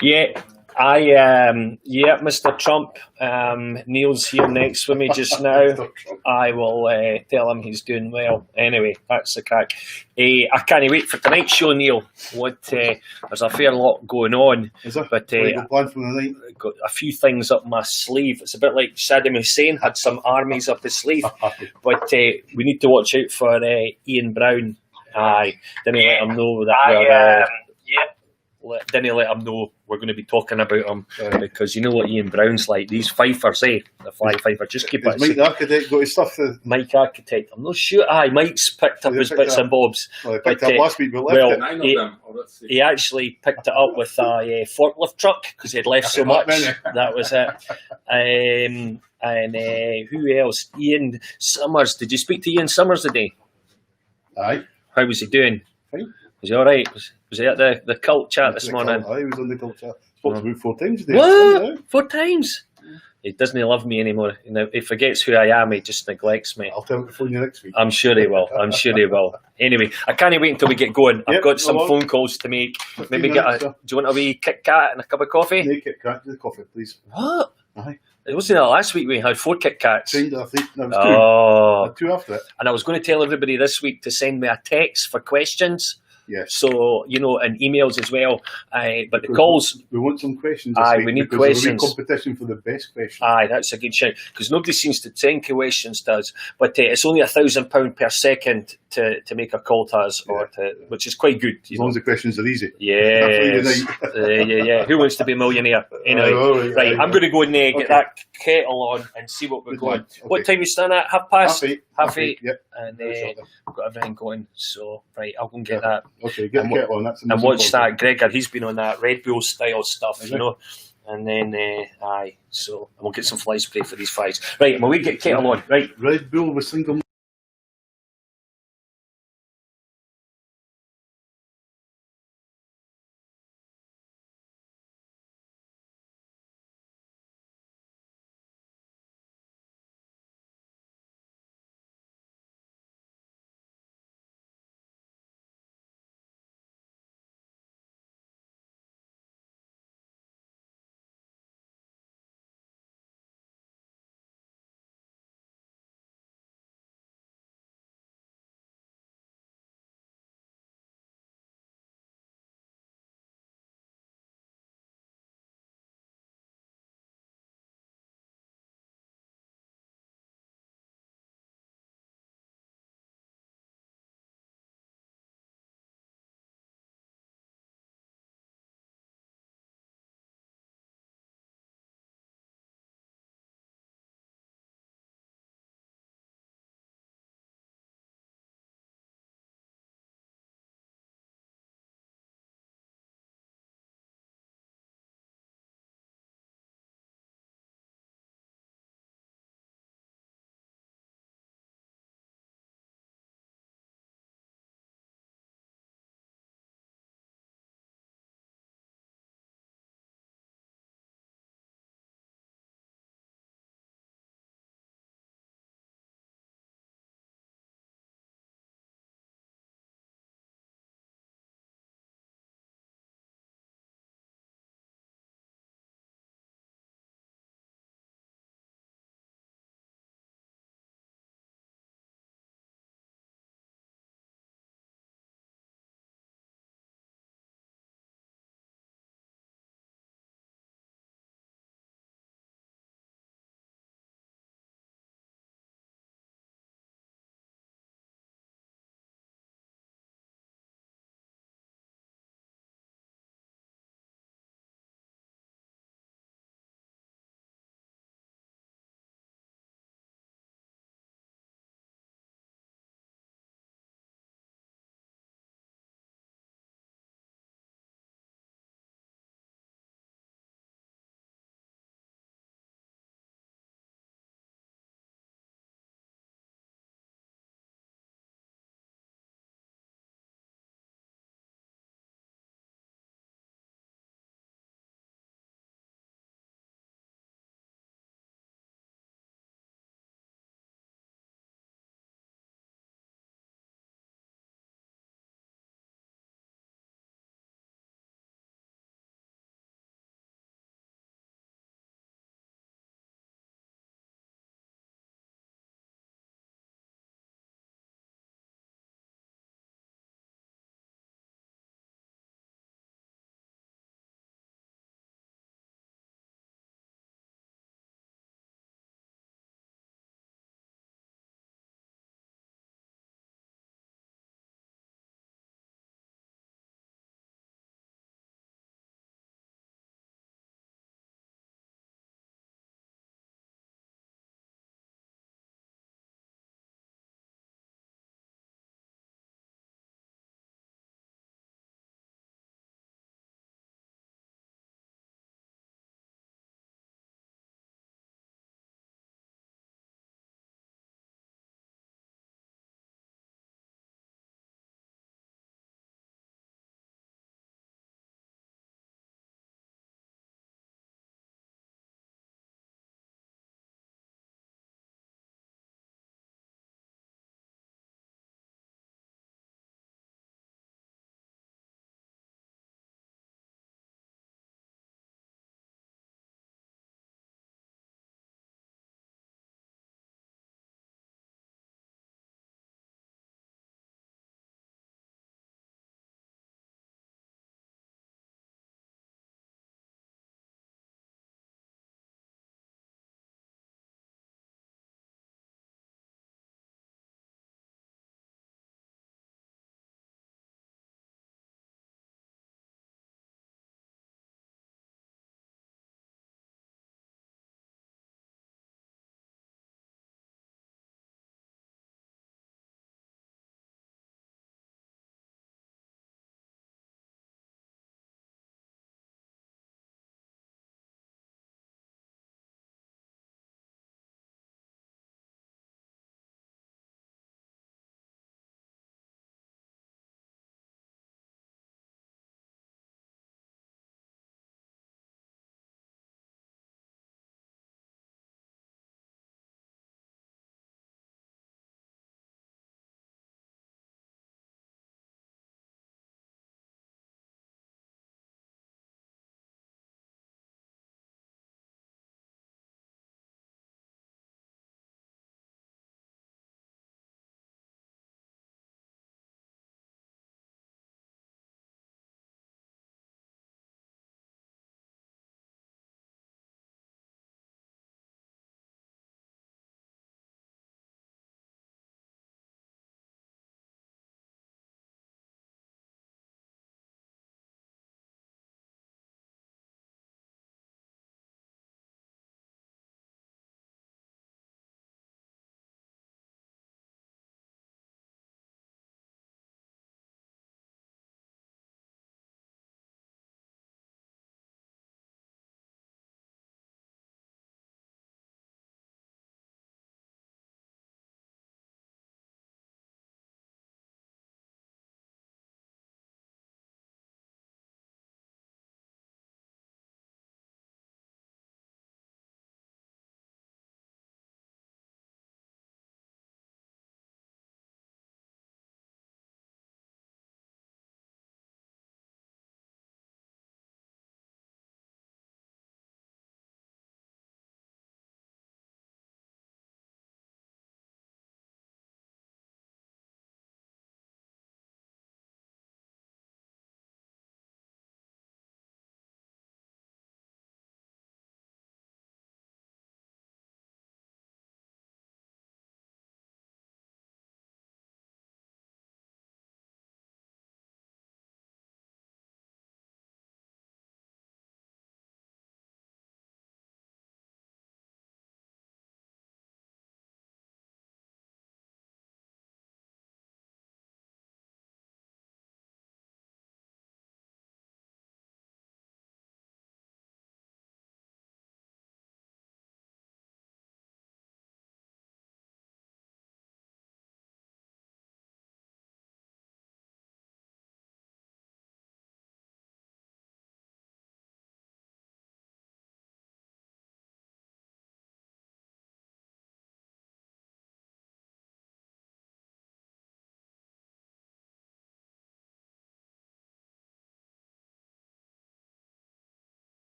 Yeah, yeah, Mr. Trump. Neil's here next with me just now. I will tell him he's doing well. Anyway, that's the crack. I can't wait for tonight's show, Neil. There's a fair lot going on. Is there? But plan for the night? Got a few things up my sleeve. It's a bit like Saddam Hussein had some armies up his sleeve. But we need to watch out for Ian Brown. Aye, didn't let him know that didn't let him know we're going to be talking about him because you know what Ian Brown's like. These fifers, the fly fifer. Just keep it. Mike the Architect got his stuff. Mike Architect. I'm not sure. Mike's picked up his bits and bobs. Well, he picked up last week, but left it. He actually picked it up with a forklift truck because he had left so much. That was it. And who else? Ian Summers. Did you speak to Ian Summers today? Aye. How was he doing? Fine. Was he all right? Was he at the cult chat this morning? I was on the cult chat. Spoke to him 4 times today. What? 4 times? He doesn't love me anymore. You know, he forgets who I am. He just neglects me. I'll tell him to phone you next week. I'm sure he will. Anyway, I can't wait until we get going. I've got some phone calls to make. Maybe do you want a wee Kit Kat and a cup of coffee? Yeah, Kit Kat, the coffee, please. What? Aye. It wasn't that last week we had 4 Kit Kats. I think that was 2. 2 after it. And I was going to tell everybody this week to send me a text for questions. Yes. So, and emails as well. But the calls... We want some questions this week. We need questions. There's a competition for the best question. That's a good shout. Because nobody seems to send questions to us. But it's only £1,000 per second to make a call to us, which is quite good. As long as the questions are easy. Yes. Yeah. Who wants to be a millionaire? Anyway, right. I'm going to go and get that kettle on and see what we're going. Okay. What time are you starting at? 8:30? 8:30. Yep. And we've got everything going. So, right, I'll go and get that. Okay, get the kettle on. That's and watch that. Gregor, he's been on that Red Bull style stuff, And then, so we'll get some fly spray for these flies. Right, we get kettle on. Right. Red Bull with single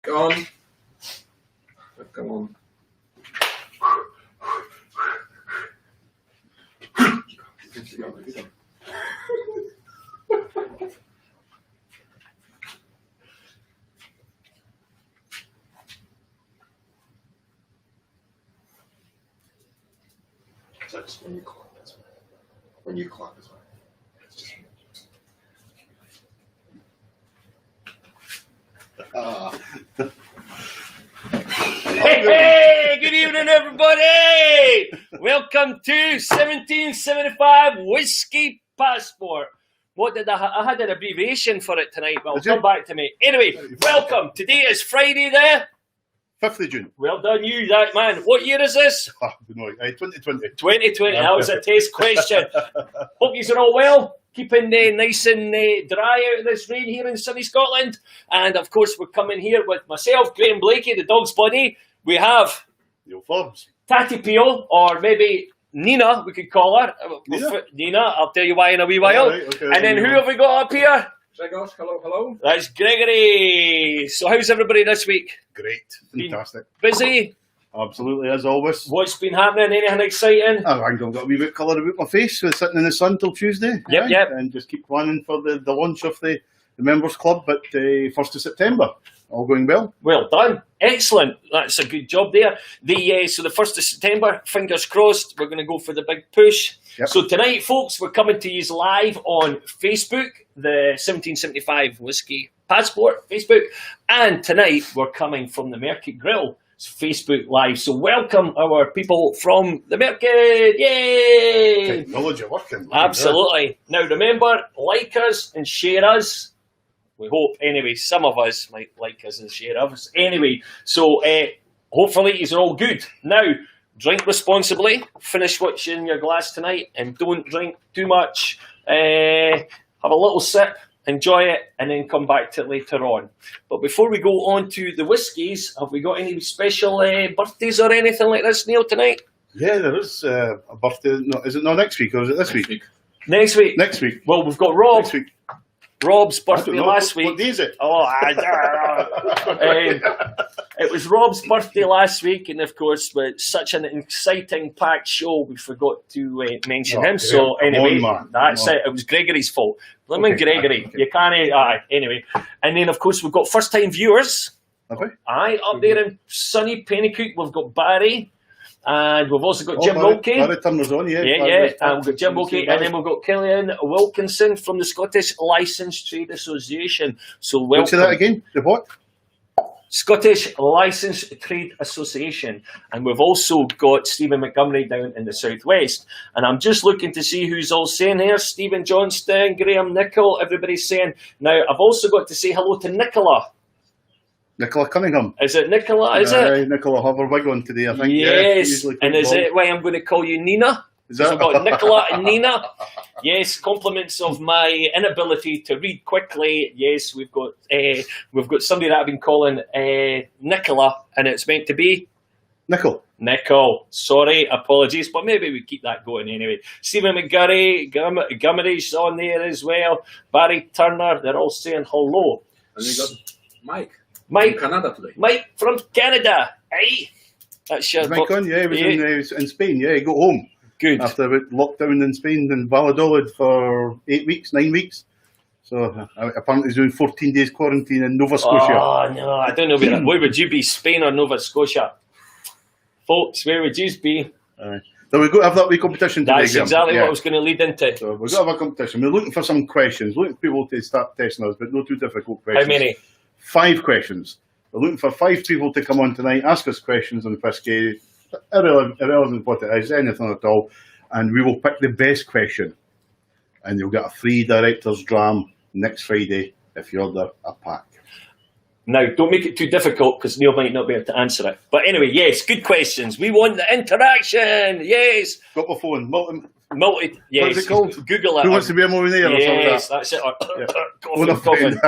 Go on. Come on. So just when you clock this way. When you clock this way. Hey, good evening, everybody. Welcome to 1775 Whisky Passport. What did I had an abbreviation for it tonight, but I'll come back to me. Anyway, welcome. Today is Friday the 5th of June. Well done, you, that man. What year is this? 2020. 2020. That was a test question. Hope you are all well. Keeping nice and dry out of this rain here in sunny Scotland. And of course, we're coming here with myself, Graham Blakey, the dog's buddy. We have Neil Forbes. Tatty Peel, or maybe Nina, we could call her. Nina, I'll tell you why in a wee while. Right, okay, and then who have we got up here? Gregor, hello. That's Gregory. So how's everybody this week? Great. Fantastic. Busy? Absolutely, as always. What's been happening? Anything exciting? I think I've got a wee bit of colour about my face, so sitting in the sun till Tuesday. Yep. And just keep planning for the launch of the Members Club at 1st of September. All going well. Well done. Excellent. That's a good job there. So the 1st of September, fingers crossed, we're going to go for the big push. Yep. So tonight, folks, we're coming to you live on Facebook, the 1775 Whisky Passport Facebook. And tonight, we're coming from the Market Grill. It's Facebook Live. So welcome our people from the Market. Yay! Technology working. Absolutely. Now remember, like us and share us. We hope, anyway, some of us might like us and share us. Anyway, so hopefully you're all good. Now, drink responsibly. Finish what's in your glass tonight and don't drink too much. Have a little sip, enjoy it, and then come back to it later on. But before we go on to the whiskies, have we got any special birthdays or anything like this, Neil, tonight? Yeah, there is a birthday. No, is it not next week or is it this week? Next week. Next week. Well, we've got Rob. Next week. Rob's birthday last week. What day is it? It was Rob's birthday last week, and of course, with such an exciting, packed show, we forgot to mention him. So anyway, that's it. It was Gregory's fault. Gregory, okay. You can't. Anyway, and then of course we've got first-time viewers. Okay. Up there in sunny Pennycook, we've got Barry. And we've also got Jim Wilkie. Barry Turner's on, yeah. And we've got Jim Wilkie. And then we've got Killian Wilkinson from the Scottish Licensed Trade Association. So welcome. Say that again. The what? Scottish Licensed Trade Association. And we've also got Stephen Montgomery down in the southwest. And I'm just looking to see who's all saying here. Stephen Johnston, Graham Nichol, everybody's saying. Now, I've also got to say hello to Nicola. Nicola Cunningham. Is it Nicola? Is it? Nicola have her wig on today, I think. Yes. And is it why I'm going to call you Nina? Is that? So I've got Nicola and Nina. Yes, compliments of my inability to read quickly. Yes, we've got somebody that I've been calling Nicola, and it's meant to be Nicole. Sorry, apologies, but maybe we keep that going anyway. Stephen McGurry, Gummery's on there as well. Barry Turner, they're all saying hello. And we got Mike from Canada today. Mike from Canada. Hey, that's your Mike on, yeah, he was in Spain, yeah, he got home. Good. After lockdown in Spain in Valladolid for 9 weeks. So apparently he's doing 14 days quarantine in Nova Scotia. Oh, no, I don't know where would you be, Spain or Nova Scotia? Folks, where would you be? So we've got to have that wee competition today. That's exactly what I was going to lead into. So we've got to have a competition. We're looking for some questions, looking for people to start testing us, but no too difficult questions. How many? 5 questions. We're looking for 5 people to come on tonight, ask us questions on whisky, irrelevant what it is, anything at all, and we will pick the best question. And you'll get a free director's dram next Friday if you order a pack. Now, don't make it too difficult because Neil might not be able to answer it. But anyway, yes, good questions. We want the interaction. Yes. Got my phone. Yes. What is it called? Google it. Who wants to be a millionaire or something? Yes, that's it. Coffin.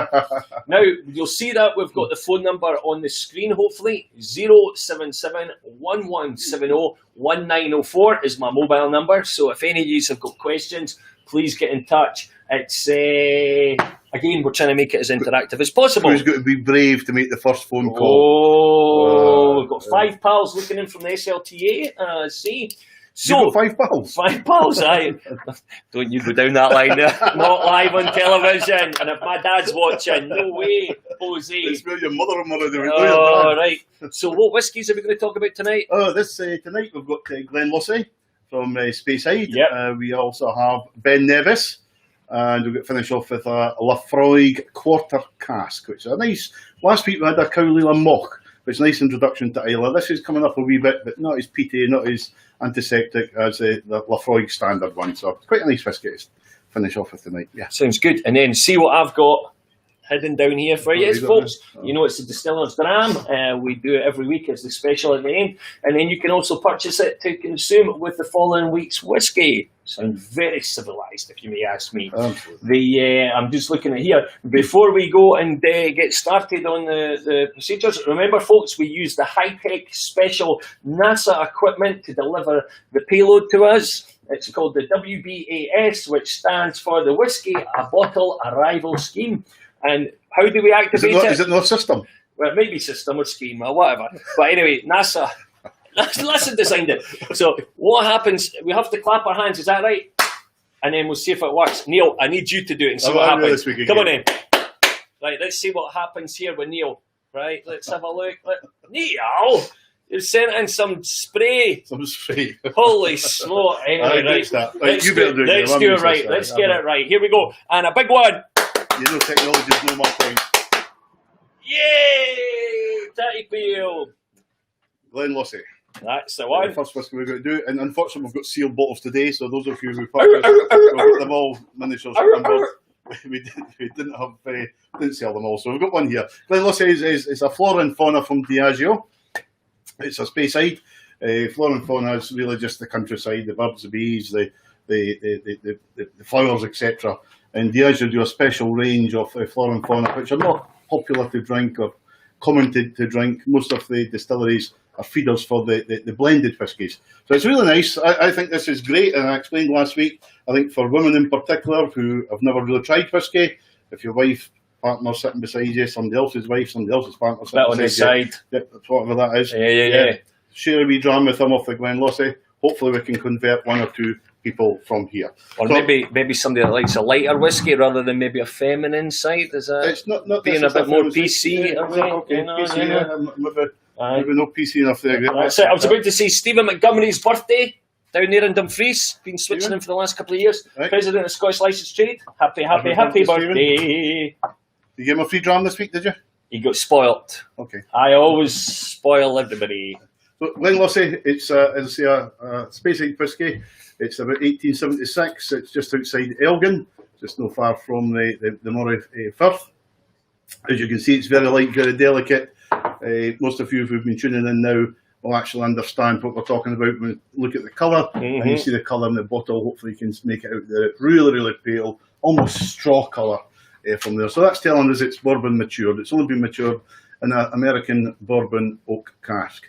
Now, you'll see that we've got the phone number on the screen, hopefully. 077-1170-1904 is my mobile number. So if any of you have got questions, please get in touch. It's Again, we're trying to make it as interactive as possible. Who's got to be brave to make the first phone call? Oh, we've got 5 pals looking in from the SLTA. See. So, you got 5 pals? 5 pals, aye. Don't you go down that line there. Not live on television. And if my dad's watching, no way, Jose. It's where your mother-in-law doing. Oh, right. So what whiskies are we going to talk about tonight? Oh, tonight we've got Glen Lucy from Speyside. Yep. We also have Ben Nevis. And we're going to finish off with a Lafroig quarter cask, which is a nice... Last week we had a Cowlila Moch, which is a nice introduction to Islay. This is coming up a wee bit, but not as peaty, not as antiseptic as the Lafroig standard one. So it's quite a nice whisky to finish off with tonight. Yeah. Sounds good. And then see what I've got hidden down here for you, folks. You know, it's the Distiller's Dram. We do it every week as the special at the end. And then you can also purchase it to consume with the following week's whiskey. Sounds very civilised, if you may ask me. I'm just looking at here. Before we go and get started on the procedures, remember, folks, we use the high-tech special NASA equipment to deliver the payload to us. It's called the WBAS, which stands for the Whiskey a Bottle Arrival Scheme. And how do we activate it? Is it not system? Well, it might be system or scheme or whatever. But anyway, NASA designed it. So what happens, we have to clap our hands, is that right? And then we'll see if it works. Neil, I need you to do it and see what happens. Come on in. Right, let's see what happens here with Neil. Right, let's have a look. Neil, you've sent in some spray. Some spray. Holy smoke. Anyway, let's do it right. Let's get it right. Here we go. And a big one. You know technology is no more points. Yay! Tatty Peel. Glen Lucy. That's the one. The first whiskey we're going to do. And unfortunately, we've got sealed bottles today, so those of you who purchased, we've got them all miniatures numbers. We didn't sell them all, so we've got one here. Glen Lucy is a flora and fauna from Diageo. It's a Speyside. Flora and fauna is really just the countryside, the birds, the bees, the flowers, etc. And Diageo do a special range of flora and fauna, which are not popular to drink or common to drink. Most of the distilleries are feeders for the blended whiskies. So it's really nice. I think this is great, and I explained last week, I think for women in particular who have never really tried whiskey, if your wife, partner sitting beside you, somebody else's wife, somebody else's partner sitting beside you. Yep, whatever that is. Yeah. Share a wee dram with them off the Glen Lucy. Hopefully we can convert 1 or 2 people from here. Or so, maybe somebody that likes a lighter whiskey rather than maybe a feminine side. Is that it's not being a bit more PC? Maybe no PC enough there. That's it. I was about to say Stephen Montgomery's birthday down there in Dumfries. Been switching him for the last couple of years. Right. President of Scottish Licensed Trade. Happy birthday. You gave him a free dram this week, did you? He got spoilt. Okay. I always spoil everybody. So Glen Lucy, it's as I say, a Speyside whisky. It's about 1876. It's just outside Elgin, just not far from the Moray Firth. As you can see, it's very light, very delicate. Most of you who've been tuning in now will actually understand what we're talking about when we look at the colour. And you see the colour in the bottle. Hopefully you can make it out there. It's really, really pale, almost straw colour from there. So that's telling us it's bourbon matured. It's only been matured in an American bourbon oak cask.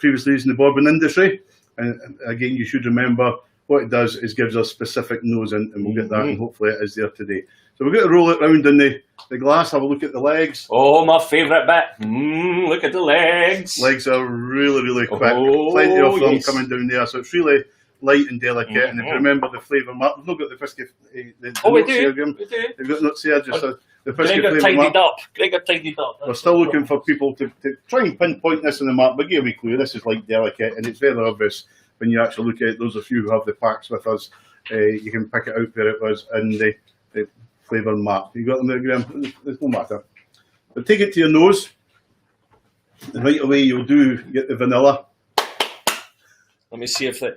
Previously used in the bourbon industry. And again, you should remember what it does is gives us specific nose, and we'll get that, and hopefully it is there today. So we're going to roll it round in the glass, have a look at the legs. Oh, my favourite bit. Look at the legs. Legs are really, really quick. Plenty of them coming down there, so it's really light and delicate. And if you remember the flavour map, we've not got the whiskey. We do. We've got notes here, just the whiskey Gregor tidied up. We're still looking for people to try and pinpoint this on the map, but give me a clue. This is light, delicate, and it's very obvious when you actually look at it. Those of you who have the packs with us, you can pick it out where it was in the flavour map. You got them there, Graham? There's no matter. But take it to your nose, and right away you'll get the vanilla. Let me see if the...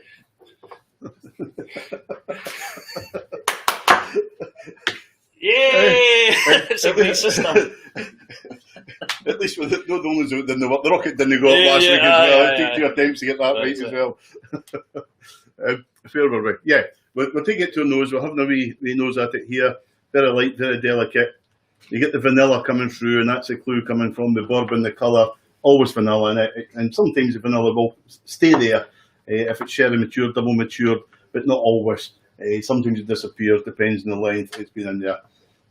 Yay! It's a great system. At least with it, not only didn't the rocket didn't go up last week as well. It took 2 attempts to get that right as well. Fair were we? Yeah, we'll take it to a nose. We'll have a wee nose at it here. Very light, very delicate. You get the vanilla coming through, and that's a clue coming from the bourbon, the colour. Always vanilla in it, and sometimes the vanilla will stay there if it's sherry matured, double matured, but not always. Sometimes it disappears, depends on the length it's been in there.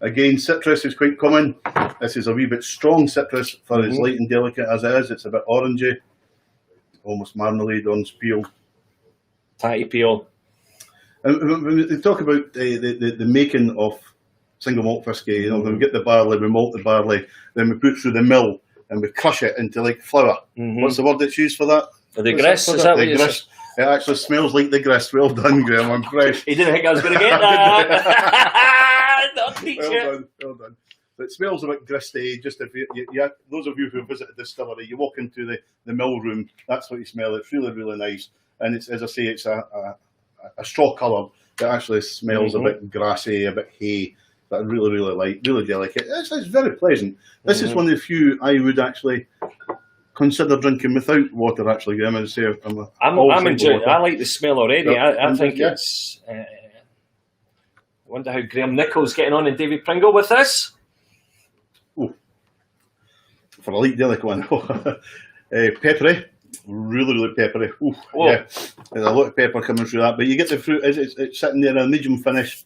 Again, citrus is quite common. This is a wee bit strong citrus for as light and delicate as it is. It's a bit orangey, almost marmalade on peel. Tatty peel. And when we talk about the making of single malt whisky, you know, when we get the barley, we malt the barley, then we put it through the mill and we crush it into like flour. What's the word that's used for that? The grist, is that what you said? It actually smells like the grist. Well done, Graham. I'm impressed. He didn't think I was going to get that. Well done. It smells a bit gristy. Just if you those of you who visit a distillery, you walk into the mill room, that's what you smell. It's really, really nice. And it's, as I say, it's a straw colour that actually smells a bit grassy, a bit hay. That I really, really like. Really delicate. It's very pleasant. This is one of the few I would actually consider drinking without water. Actually, Graham, I'd say I'm enjoying. I like the smell already. I think it's. I wonder how Graham Nichols getting on and David Pringle with this. Oh, for a light delicate one, peppery, really, really peppery. Ooh, yeah, there's a lot of pepper coming through that. But you get the fruit. It's sitting there in a medium finish,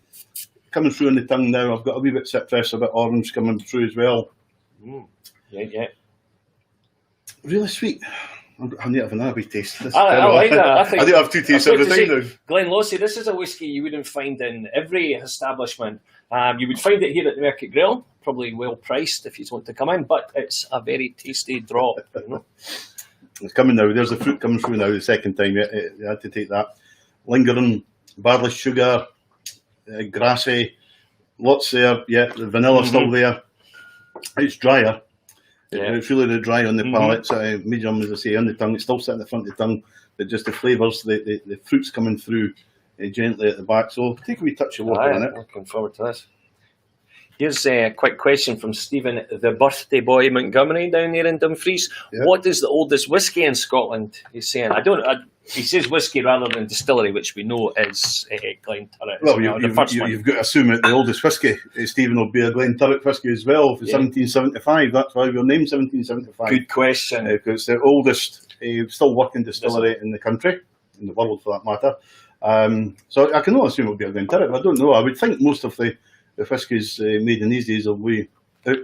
coming through on the tongue now. I've got a wee bit citrus, a bit orange coming through as well. Yeah. Really sweet. I need to have another wee taste. I like that. I do have two tastes every time now. Glenn Lossy, this is a whisky you wouldn't find in every establishment. You would find it here at the Market Grill, probably well priced if you want to come in, but it's a very tasty drop. You know? It's coming now. There's the fruit coming through now the second time. You had to take that. Lingering, barley sugar, grassy, lots there. Yeah, the vanilla's still there. It's drier. Yeah. It's really dry on the palate, medium, as I say, on the tongue. It's still sitting at the front of the tongue, but just the flavours, the fruit's coming through gently at the back. So take a wee touch of water in it. Looking forward to this. Here's a quick question from Stephen, the birthday boy Montgomery down there in Dumfries. Yeah. What is the oldest whisky in Scotland? He's saying, he says whisky rather than distillery, which we know is Glenturret. Well, you've got to assume that the oldest whisky, Stephen, will be a Glenturret whisky as well, for 1775. That's why we're named 1775. Good question. Because it's the oldest still working distillery in the country, in the world for that matter. So I can only assume it will be a Glenturret, but I don't know. I would think most of the whiskies made in these days are way out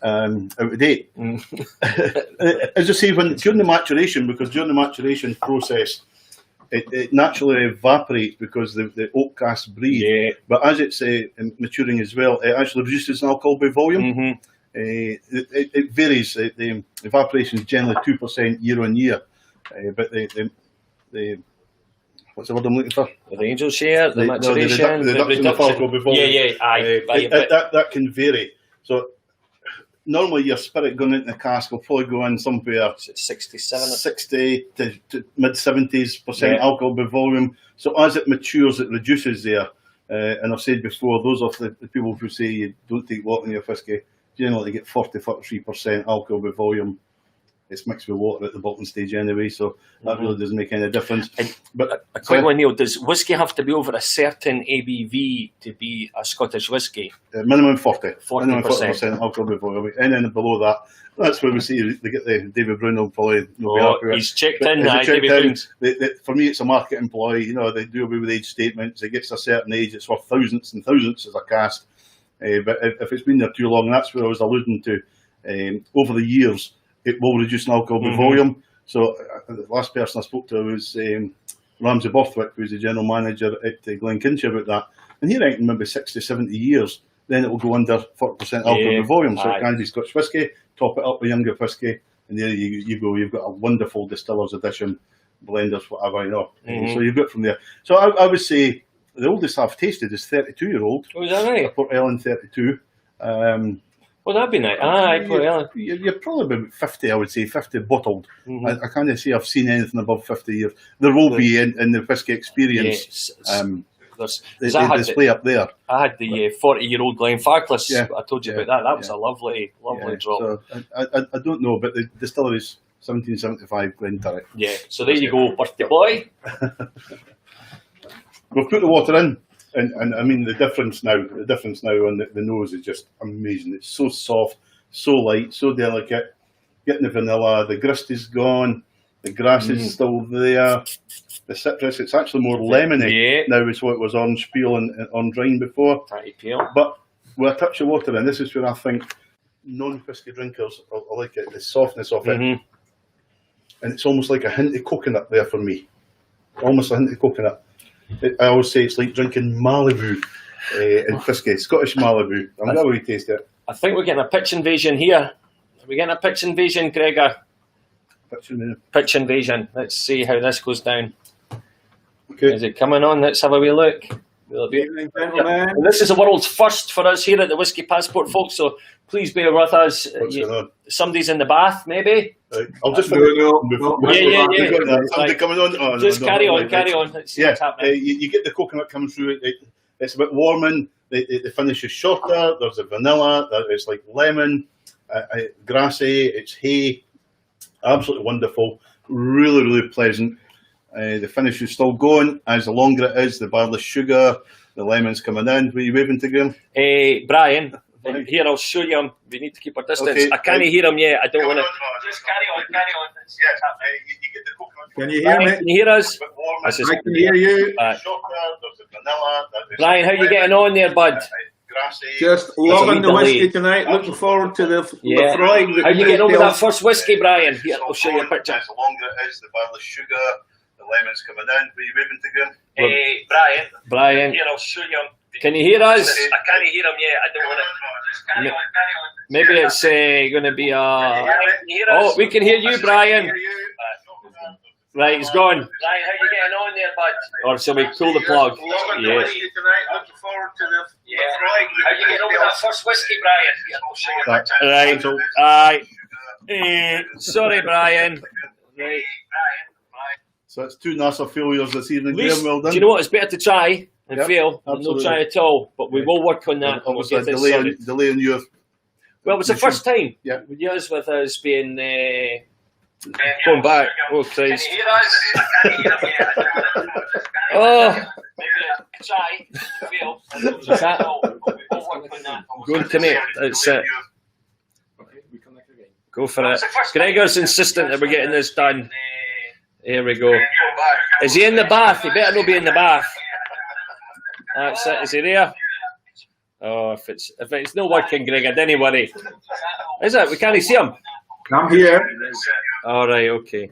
of date. As I say, during the maturation process, it naturally evaporates because the oak casts breathe. Yeah. But as it's maturing as well, it actually reduces in alcohol by volume. It varies. The evaporation is generally 2% year on year, but the what's the word I'm looking for? The angel share, the maturation, the reduction of alcohol by volume. That can vary. So normally your spirit going into the cask will probably go in somewhere 60 to mid 70s% alcohol by volume. So as it matures, it reduces there. And I've said before, those of the people who say you don't take water in your whisky, generally get 43% alcohol by volume. It's mixed with water at the bottom stage anyway, so that really doesn't make any difference. But a quick one, Neil, does whisky have to be over a certain ABV to be a Scottish whisky? Minimum 40%. Minimum 40% alcohol by volume. And then below that, that's where we see they get the David Brown will probably not be happy with. He's checked in, David Brown. For me, it's a market employee. You know, they do away with age statements. It gets to a certain age, it's worth thousands and thousands as a cask. But if it's been there too long, that's what I was alluding to. Over the years, it will reduce in alcohol by volume. So the last person I spoke to was Ramsay Borthwick, who's the general manager at Glenkinchie about that. And he reckoned maybe 60, 70 years, then it will go under 40% alcohol by volume. So it can be Scotch whisky, top it up with younger whisky, and there you go. You've got a wonderful distiller's edition, blenders, whatever, you know. So you've got from there. So I would say the oldest I've tasted is 32-year-old. Oh, is that right? Port Ellen 32. Well, that'd be nice. You're probably about 50, I would say, 50 bottled. I can't say I've seen anything above 50 years. There will be in the whisky experience. The display up there. I had the 40-year-old Glenfarclas. I told you about that. That was a lovely drop. So I don't know, but the distillery's 1775 Glenturret. Yeah, so there you go, birthday boy. We've put the water in. And I mean the difference now on the nose is just amazing. It's so soft, so light, so delicate. Getting the vanilla, the grist is gone, the grass is still there. The citrus, it's actually more lemony now is what it was orange peel and on drying before. Tatty peel. But with a touch of water in. This is where I think non-whiskey drinkers I like it, the softness of it. And it's almost like a hint of coconut there for me. Almost a hint of coconut. I always say it's like drinking Malibu in whiskey, Scottish Malibu. I'm glad we taste it. I think we're getting a pitch invasion here. Are we getting a pitch invasion, Gregor? Pitch invasion. Let's see how this goes down. Okay. Is it coming on? Let's have a wee look. Good evening, gentlemen. And this is a world's first for us here at the Whisky Passport, folks, so please bear with us. Somebody's in the bath, maybe? Right. I'll just Yeah. Somebody coming on? Oh, just carry on. Let's see what's happening. You get the coconut coming through. It's a bit warming. The finish is shorter. There's a vanilla. It's like lemon, grassy. It's hay. Absolutely wonderful. Really, really pleasant. The finish is still going. As the longer it is, the barley sugar, the lemon's coming in. Were you waving to Graham? Brian, here I'll show you him. We need to keep our distance. Okay. I can't hear him yet. I don't want to. Just carry on. You get the coconut. Can you hear me? Can you hear us? I can hear you. Brian, how are you getting on there, bud? Just loving the whiskey tonight. Looking forward to the frying. How are you getting on with that first whiskey, Brian? Here, I'll show you a picture. The longer it is, the barley sugar, the lemon's coming in. Were you waving to Graham? Brian, here I'll show you. Can you hear us? I can't hear him yet. I don't want to. Maybe it's going to be Oh, we can hear you, Brian. Right, he's gone. Brian, how you getting on there, bud? Or shall we pull the plug? Loving the whiskey tonight. Looking forward to the frying. How you getting on with that first whiskey, Brian? Here, I'll show you. Right. Sorry, Brian. Right. So it's 2 NASA failures this evening. Least, Graham, well done. do you know what? It's better to try and fail than no try at all. But we will work on that. We'll get delay on your. Well, it was the first time. Yeah. With us being going back. Oh, Christ. Can you hear us? I can't hear him yet. Oh. Try. Fail. What's that? Going to me. It's it. Go for it. Gregor's insistent that we're getting this done. Here we go. Is he in the bath? He better not be in the bath. That's it. Is he there? Oh, if it's not working, Gregor, don't worry. Is it? We can't see him. I'm here. All right. Okay.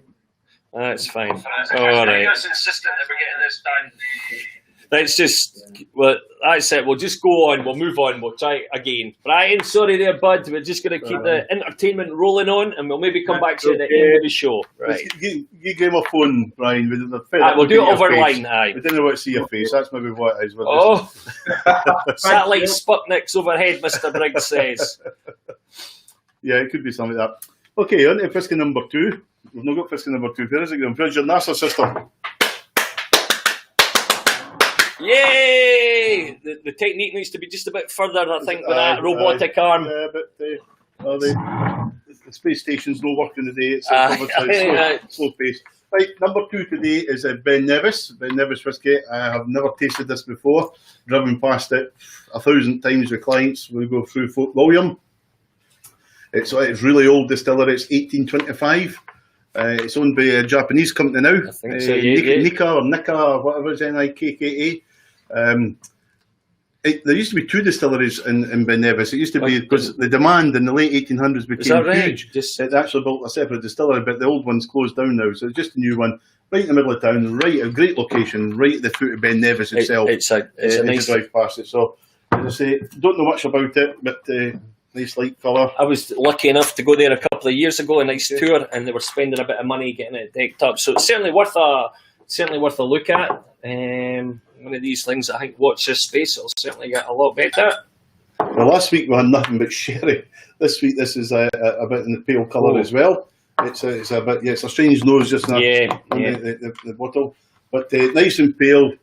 That's fine. All right. Gregor's insistent that we're getting this done. Let's just, well, that's it. We'll just go on. We'll move on. We'll try again. Brian, sorry there, bud. We're just going to keep the entertainment rolling on, and we'll maybe come back to you at the end of the show. Right. Give Graham a phone, Brian. We'll do it over line. Aye. We didn't want to see your face. That's maybe what it is. Satellite Sputniks overhead, Mr. Briggs says. Yeah, it could be something like that. Okay, on to whiskey number 2. We've not got whiskey number 2. Where is it, Graham? Where's your NASA system? Yay! The technique needs to be just a bit further, I think, with that robotic arm. Yeah, but the space station's not working today. It's slow pace. Right, number 2 today is Ben Nevis. Ben Nevis whiskey. I have never tasted this before. Driven past it 1,000 times with clients. We go through Fort William. It's really old distillery. It's 1825. It's owned by a Japanese company now. I think so, Nika or whatever it is, Nikka. There used to be 2 distilleries in Ben Nevis. It used to be because the demand in the late 1800s became huge. It actually built a separate distillery, but the old one's closed down now. So it's just a new one, right in the middle of town, right, a great location, right at the foot of Ben Nevis itself. It's a nice drive past it. So as I say, don't know much about it, but nice light colour. I was lucky enough to go there a couple of years ago, a nice tour, and they were spending a bit of money getting it decked up. So it's certainly worth a look at. One of these things, I think, watch this space, it'll certainly get a lot better. Well, last week we had nothing but sherry. This week this is a bit in the pale colour as well. It's a bit, it's a strange nose just now. The bottle, but nice and pale.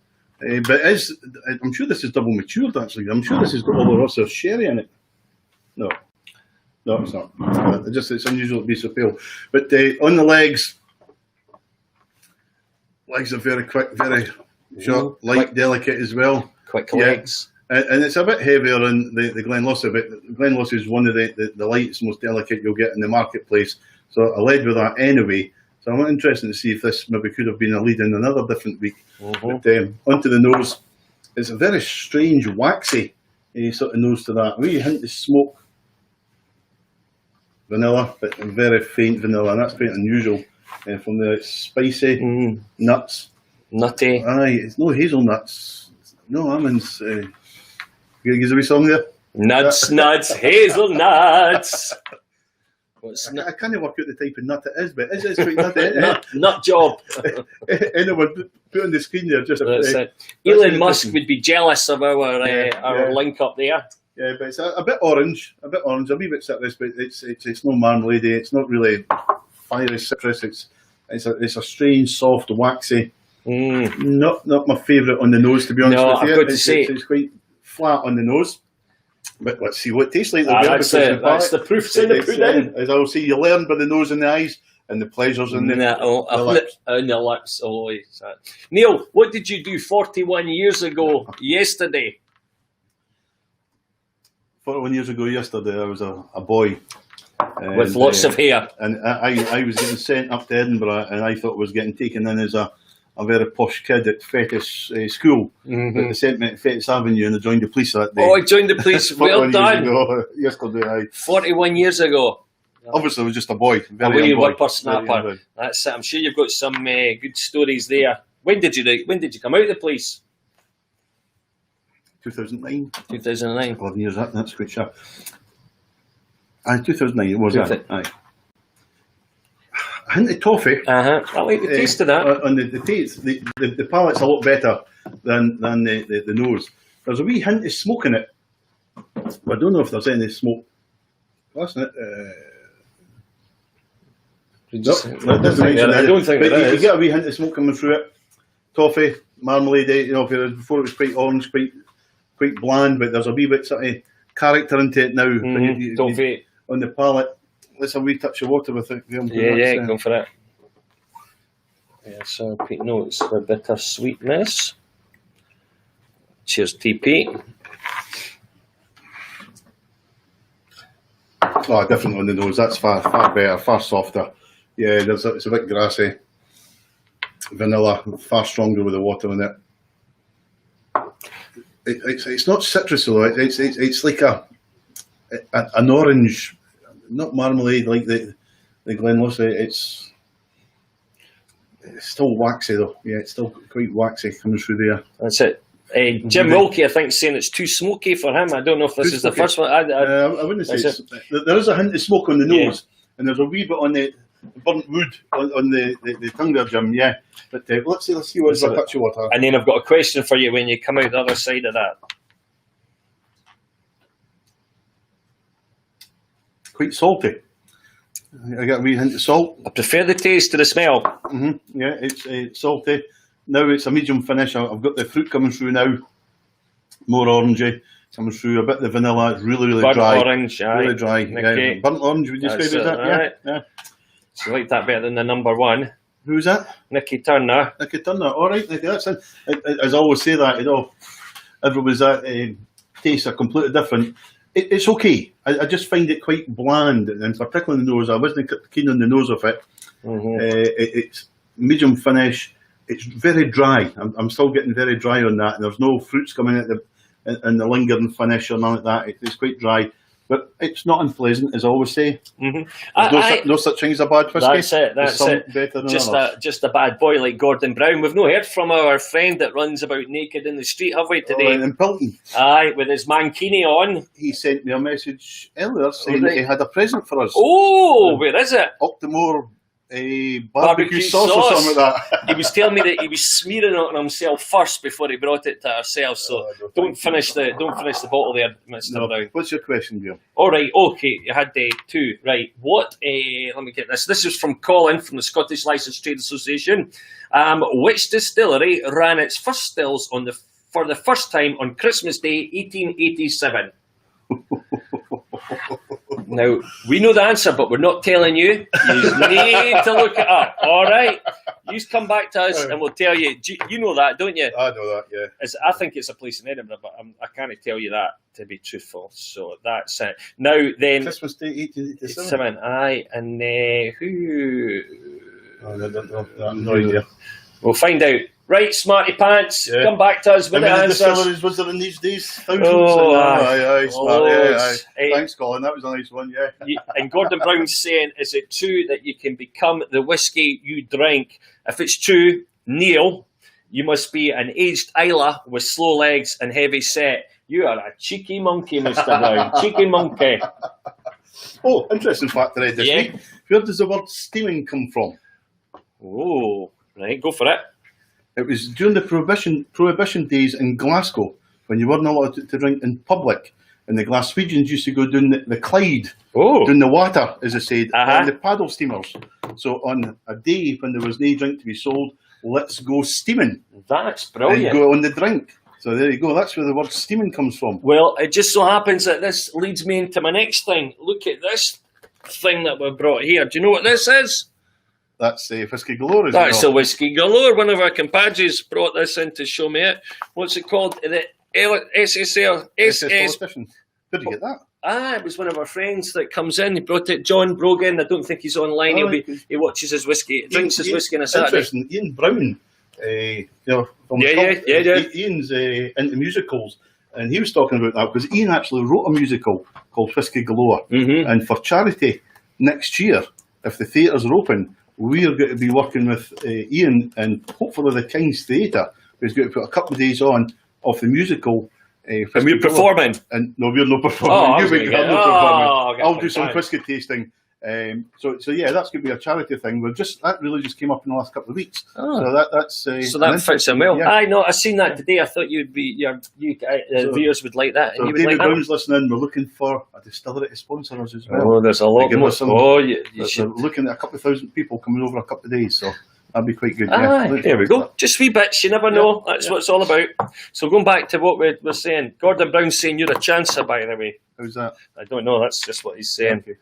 But I'm sure this is double matured actually. I'm sure this has got Oloroso sherry in it. No, it's not. It's unusual to be so pale. But on the legs are very quick, very short, light, delicate as well. Quick legs. And it's a bit heavier than the Glenlossie, but Glenlossie is one of the lightest, most delicate you'll get in the marketplace. So I led with that anyway. So I'm interested to see if this maybe could have been a lead in another different week. But onto the nose. It's a very strange, waxy sort of nose to that. A wee hint of smoke. Vanilla, but very faint vanilla, and that's quite unusual. From the spicy nuts. Nutty. Aye, it's no hazelnuts. No almonds. You gonna give us a wee song there? Nuts, hazelnuts. I can't work out the type of nut it is, but it's quite nutty. Nut job. Anyone put on the screen there just. Elon Musk would be jealous of our link up there. Yeah, but it's a bit orange, a wee bit citrus, but it's no marmalade. It's not really fiery citrus. It's a strange, soft, waxy. Not my favourite on the nose, to be honest with you. I've got to say it's quite flat on the nose. But let's see what it tastes like. That's the proof's in the pudding. As I will say, you learn by the nose and the eyes, and the pleasures in the lips. In the lips. Always. Neil, what did you do 41 years ago yesterday? 41 years ago yesterday, I was a boy. With lots of hair. And I was getting sent up to Edinburgh, and I thought I was getting taken in as a very posh kid at Fetis school. But they sent me to Fetis Avenue, and I joined the police that day. Oh, I joined the police. Well done. Yesterday, 41 years ago. Obviously, I was just a boy. A wee whippersnapper. That's it. I'm sure you've got some good stories there. When did you come out of the police? 2009. 2009. 11 years, that's quite sharp. 2009, it was that. Aye. A hint of toffee. I like the taste of that. On the taste, the palate's a lot better than the nose. There's a wee hint of smoke in it. I don't know if there's any smoke. That's it. I don't think there is. You get a wee hint of smoke coming through it. Toffee, marmalade, before it was quite orange, quite bland, but there's a wee bit sort of character into it now. Toffee. On the palate. Let's have a wee touch of water with it. Go for it. Yeah, so quick notes for bitter sweetness. Cheers, TP. Oh, different on the nose. That's far better, far softer. Yeah, it's a bit grassy. Vanilla, far stronger with the water in it. It's not citrus though. It's like an orange, not marmalade like the Glenlossie. It's still waxy though. Yeah, it's still quite waxy coming through there. That's it. Jim Wilkie, I think, is saying it's too smoky for him. I don't know if this is the first one. I wouldn't say there is a hint of smoke on the nose, and there's a wee bit on the burnt wood on the tongue there, Jim. Yeah, but let's see what's a touch of water. And then I've got a question for you when you come out the other side of that. Quite salty. I got a wee hint of salt. I prefer the taste to the smell. Yeah, it's salty. Now it's a medium finish. I've got the fruit coming through now. More orangey. Coming through. A bit of the vanilla. It's really burnt dry. Orange, really dry. Yeah. Burnt orange, would you describe it as that? Right. Yeah. So you like that better than the number one? Who's that? Nicky Turner. Nicky Turner. All right, Nicky. That's it. As I always say that, everybody's tastes are completely different. It's okay. I just find it quite bland, and particularly in the nose. I wasn't keen on the nose of it. It's medium finish. It's very dry. I'm still getting very dry on that, and there's no fruits coming in the lingering finish or none like that. It's quite dry, but it's not unpleasant, as I always say. No such thing as a bad whisky. That's it. That's it. Better than just a bad boy like Gordon Brown. We've not heard from our friend that runs about naked in the street, have we, today? In Pilton. Aye, with his mankini on. He sent me a message earlier saying that he had a present for us. Oh, where is it? Optimore barbecue sauce or something like that. He was telling me that he was smearing it on himself first before he brought it to ourselves. So don't finish the bottle there, Mr. Brown. What's your question, Bill? All right, okay. You had two, right? What? Let me get this. This is from Colin from the Scottish Licensed Trade Association. Which distillery ran its first stills for the first time on Christmas Day, 1887? Now, we know the answer, but we're not telling you. You need to look it up, all right? You come back to us and we'll tell you. You know that, don't you? I know that, yeah. I think it's a place in Edinburgh, but I can't tell you that, to be truthful. So that's it. Now then... Christmas Day, 1887. Aye, and who... I have no idea. We'll find out Right, smarty pants, come back to us with the answers. Distilleries was there in these days? Thousands. Oh, Smarty, Thanks, Colin. That was a nice one, And Gordon Brown's saying, is it true that you can become the whiskey you drink? If it's true, Neil, you must be an aged Isla with slow legs and heavy set. You are a cheeky monkey, Mr. Brown. Cheeky monkey. Oh, interesting fact I read this week. Where does the word steaming come from? Oh, right, go for it. It was during the Prohibition days in Glasgow, when you weren't allowed to drink in public. And the Glaswegians used to go down the Clyde, down the water, as I said, on the paddle steamers. So on a day when there was no drink to be sold, let's go steaming. That's brilliant. And go on the drink. So there you go. That's where the word steaming comes from. Well, it just so happens that this leads me into my next thing. Look at this thing that we've brought here. Do you know what this is? That's Whisky Galore, isn't it? That's a Whisky Galore. One of our compadres brought this in to show me it. What's it called? The SSL. Politician. Where'd you get that? It was one of our friends that comes in. He brought it. John Brogan. I don't think he's online. He watches his whiskey, drinks his whiskey on a Saturday. Interesting. Ian Brown. Ian's into musicals, and he was talking about that because Ian actually wrote a musical called Whisky Galore. And for charity next year, if the theatres are open, we are going to be working with Ian and hopefully the King's Theatre. He's going to put a couple of days on of the musical. And we're performing. And no, we're not performing. Performing. I'll do some whiskey tasting. So yeah, that's going to be a charity thing. That really just came up in the last couple of weeks. So that fits in well. I know. I seen that today. I thought you'd be viewers would like that. So David Brown's listening. We're looking for a distillery to sponsor us as well. Oh, there's a lot more. We're looking at a couple of thousand people coming over a couple of days. So that'd be quite good. There we go. Just wee bits. You never know. That's what it's all about. So going back to what we were saying, Gordon Brown's saying you're a chancer, by the way. How's that? I don't know. That's just what he's saying. Okay.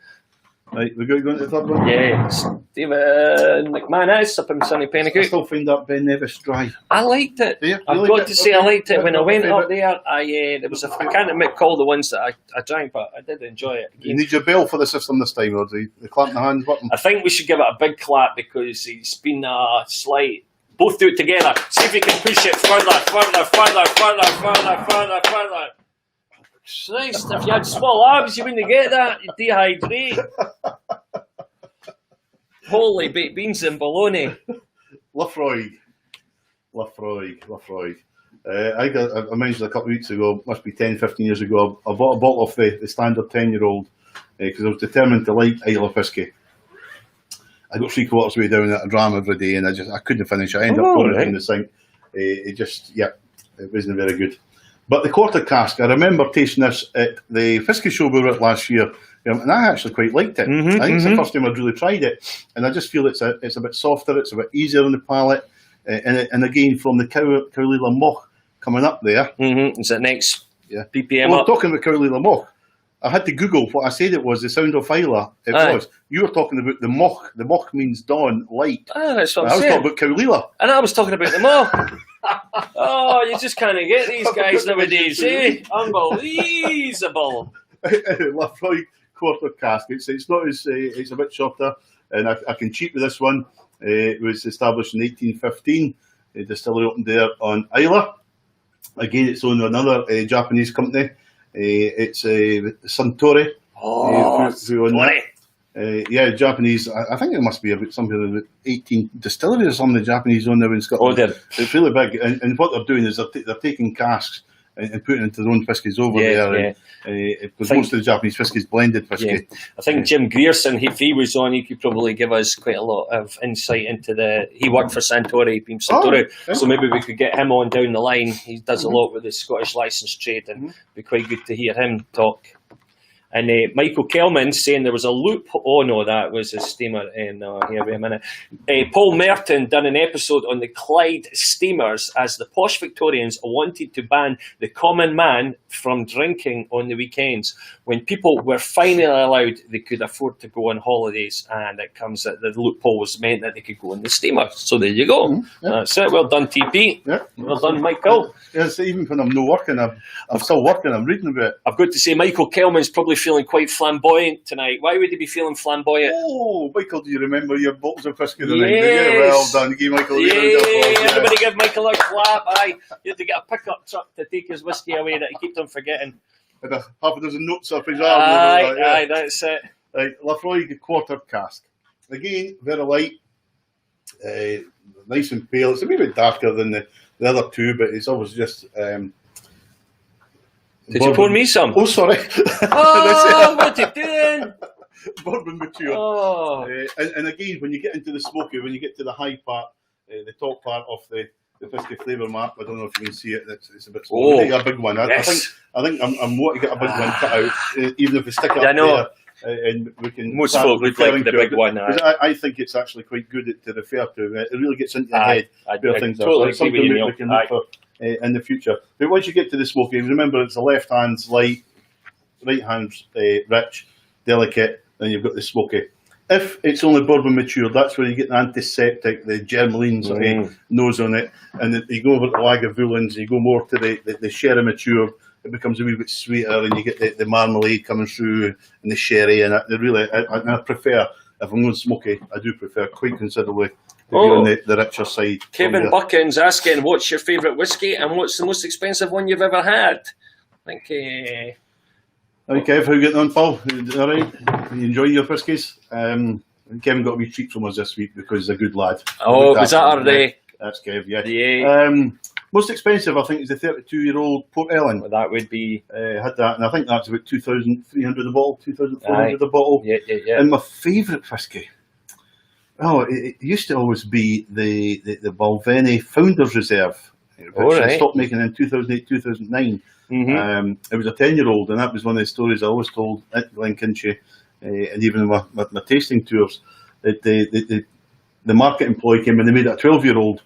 Right, we're going to go into the third one? Yeah, Stephen McManus up in Sunny Pennycook. I still find that Ben Nevis dry. I liked it. I've got to say I liked it. When I went up there, I can't recall the ones that I drank, but I did enjoy it. You need your bell for the system this time, or the clap in the hands button? I think we should give it a big clap because it's been a slight... Both do it together. See if you can push it further. Christ, if you had small arms, you wouldn't get that. You'd dehydrate. Holy baked beans and bologna. Lafroig. I mentioned a couple of weeks ago, must be 10, 15 years ago, I bought a bottle of the standard 10-year-old because I was determined to like Isle of Whisky. I got 3/4 way down at a dram every day and I couldn't finish it. I ended up pouring it in the sink. It wasn't very good. But the quarter cask, I remember tasting this at the Whisky show we were at last year, and I actually quite liked it. I think it's the first time I'd really tried it, and I just feel it's a bit softer, it's a bit easier on the palate, and again from the Cowley Moch coming up there. Is it next? BPM well, up? Talking about Cowley Moch, I had to Google what I said it was, the sound of Isla. It was. You were talking about the Moch. The Moch means dawn, light. That's what I was talking about Cowley. And I was talking about the Moch. Oh, you just can't get these guys nowadays, eh? Unbelievable. Lafroig quarter cask. It's not as it's a bit shorter, and I can cheat with this one. It was established in 1815. The distillery opened there on Isla. Again, it's owned by another Japanese company. It's Suntory. Who own that. Japanese. I think it must be about something about 18 distilleries or something. The Japanese own there in Scotland. It's really big, and what they're doing is they're taking casks and putting into their own whiskies over there. Because most of the Japanese whiskey is blended whiskey. Yeah. I think Jim Grierson, if he was on, he could probably give us quite a lot of insight into he worked for Suntory, being Suntory, so maybe we could get him on down the line. He does a lot with the Scottish licensed trade, and it'd be quite good to hear him talk. And Michael Kelman saying there was a loop. Oh no, that was a steamer. No, here, wait a minute. Paul Merton done an episode on the Clyde steamers as the posh Victorians wanted to ban the common man from drinking on the weekends. When people were finally allowed, they could afford to go on holidays, and it comes that the loopholes meant that they could go on the steamer. So there you go. That's it. Well done, TP. Well done, Michael. Yes, even when I'm not working, I'm still working. I'm reading about it. I've got to say, Michael Kelman's probably feeling quite flamboyant tonight. Why would he be feeling flamboyant? Oh, Michael, do you remember your bottles of whiskey tonight? Yes. Well done. Give Michael a Yay! round of applause. Everybody give Michael a clap. Aye, you had to get a pickup truck to take his whiskey away that he kept on forgetting. Had half a dozen notes up his arm. Aye, that's it. Right, Lafroig quarter cask. Again, very light, nice and pale. It's a wee bit darker than the other two, but it's always just. Did you pour me some? Oh, sorry. Oh, what you doing? Bourbon mature. Oh. And again, when you get into the smoky, when you get to the high part, the top part of the whiskey flavour map, I don't know if you can see it. It's a bit small. Oh, a big one. yes. I think I'm wanting to get a big one cut out, even if we stick it up there. And we can. Most folk would like the big one. I think it's actually quite good to refer to. It really gets into your head where things totally are. So it's something we can look for in the future. But once you get to the smoky, remember it's the left hand's light, right hand's rich, delicate, then you've got the smoky. If it's only bourbon mature, that's where you get the antiseptic, the germolines nose on it, and you go over to Lagavulins, you go more to the sherry mature. It becomes a wee bit sweeter, and you get the marmalade coming through, and the sherry. And I prefer, if I'm going smoky, I do prefer quite considerably to be on the richer side. Kevin Buchan's asking, what's your favourite whiskey and what's the most expensive one you've ever had? I think. Hi, Kev, how you getting on, Paul? All right? You enjoy your whiskies? Kevin got a wee treat from us this week because he's a good lad. Oh, was that our day? That's Kev, yeah. Yeah. Most expensive, I think, is the 32-year-old Port Ellen. Well, that would be... had that, and I think that's about 2,300 a bottle, 2,400 a bottle. Yeah. And my favourite whiskey, it used to always be the Balvenie Founders Reserve, which I stopped making in 2008, 2009. It was a 10-year-old, and that was one of the stories I always told at Glenkinchie, and even in my tasting tours, that the market employee came and they made it a 12-year-old,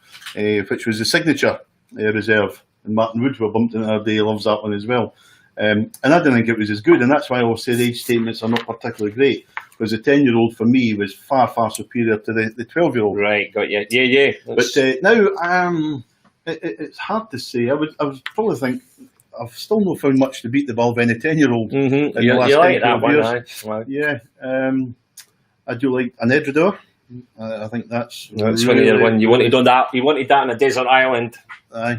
which was the signature reserve. And Martin Wood, who I bumped into the other day, loves that one as well. And I didn't think it was as good, and that's why I always say the age statements are not particularly great, because the 10-year-old for me was far, far superior to the 12-year-old. Right, got you. Yeah. But now, it's hard to say. I would probably think I've still not found much to beat the Balvenie 10-year-old. You like that one, right? Yeah. I do like an Edredor. I think that's really, one you wanted on that. You wanted that on a desert island. Aye.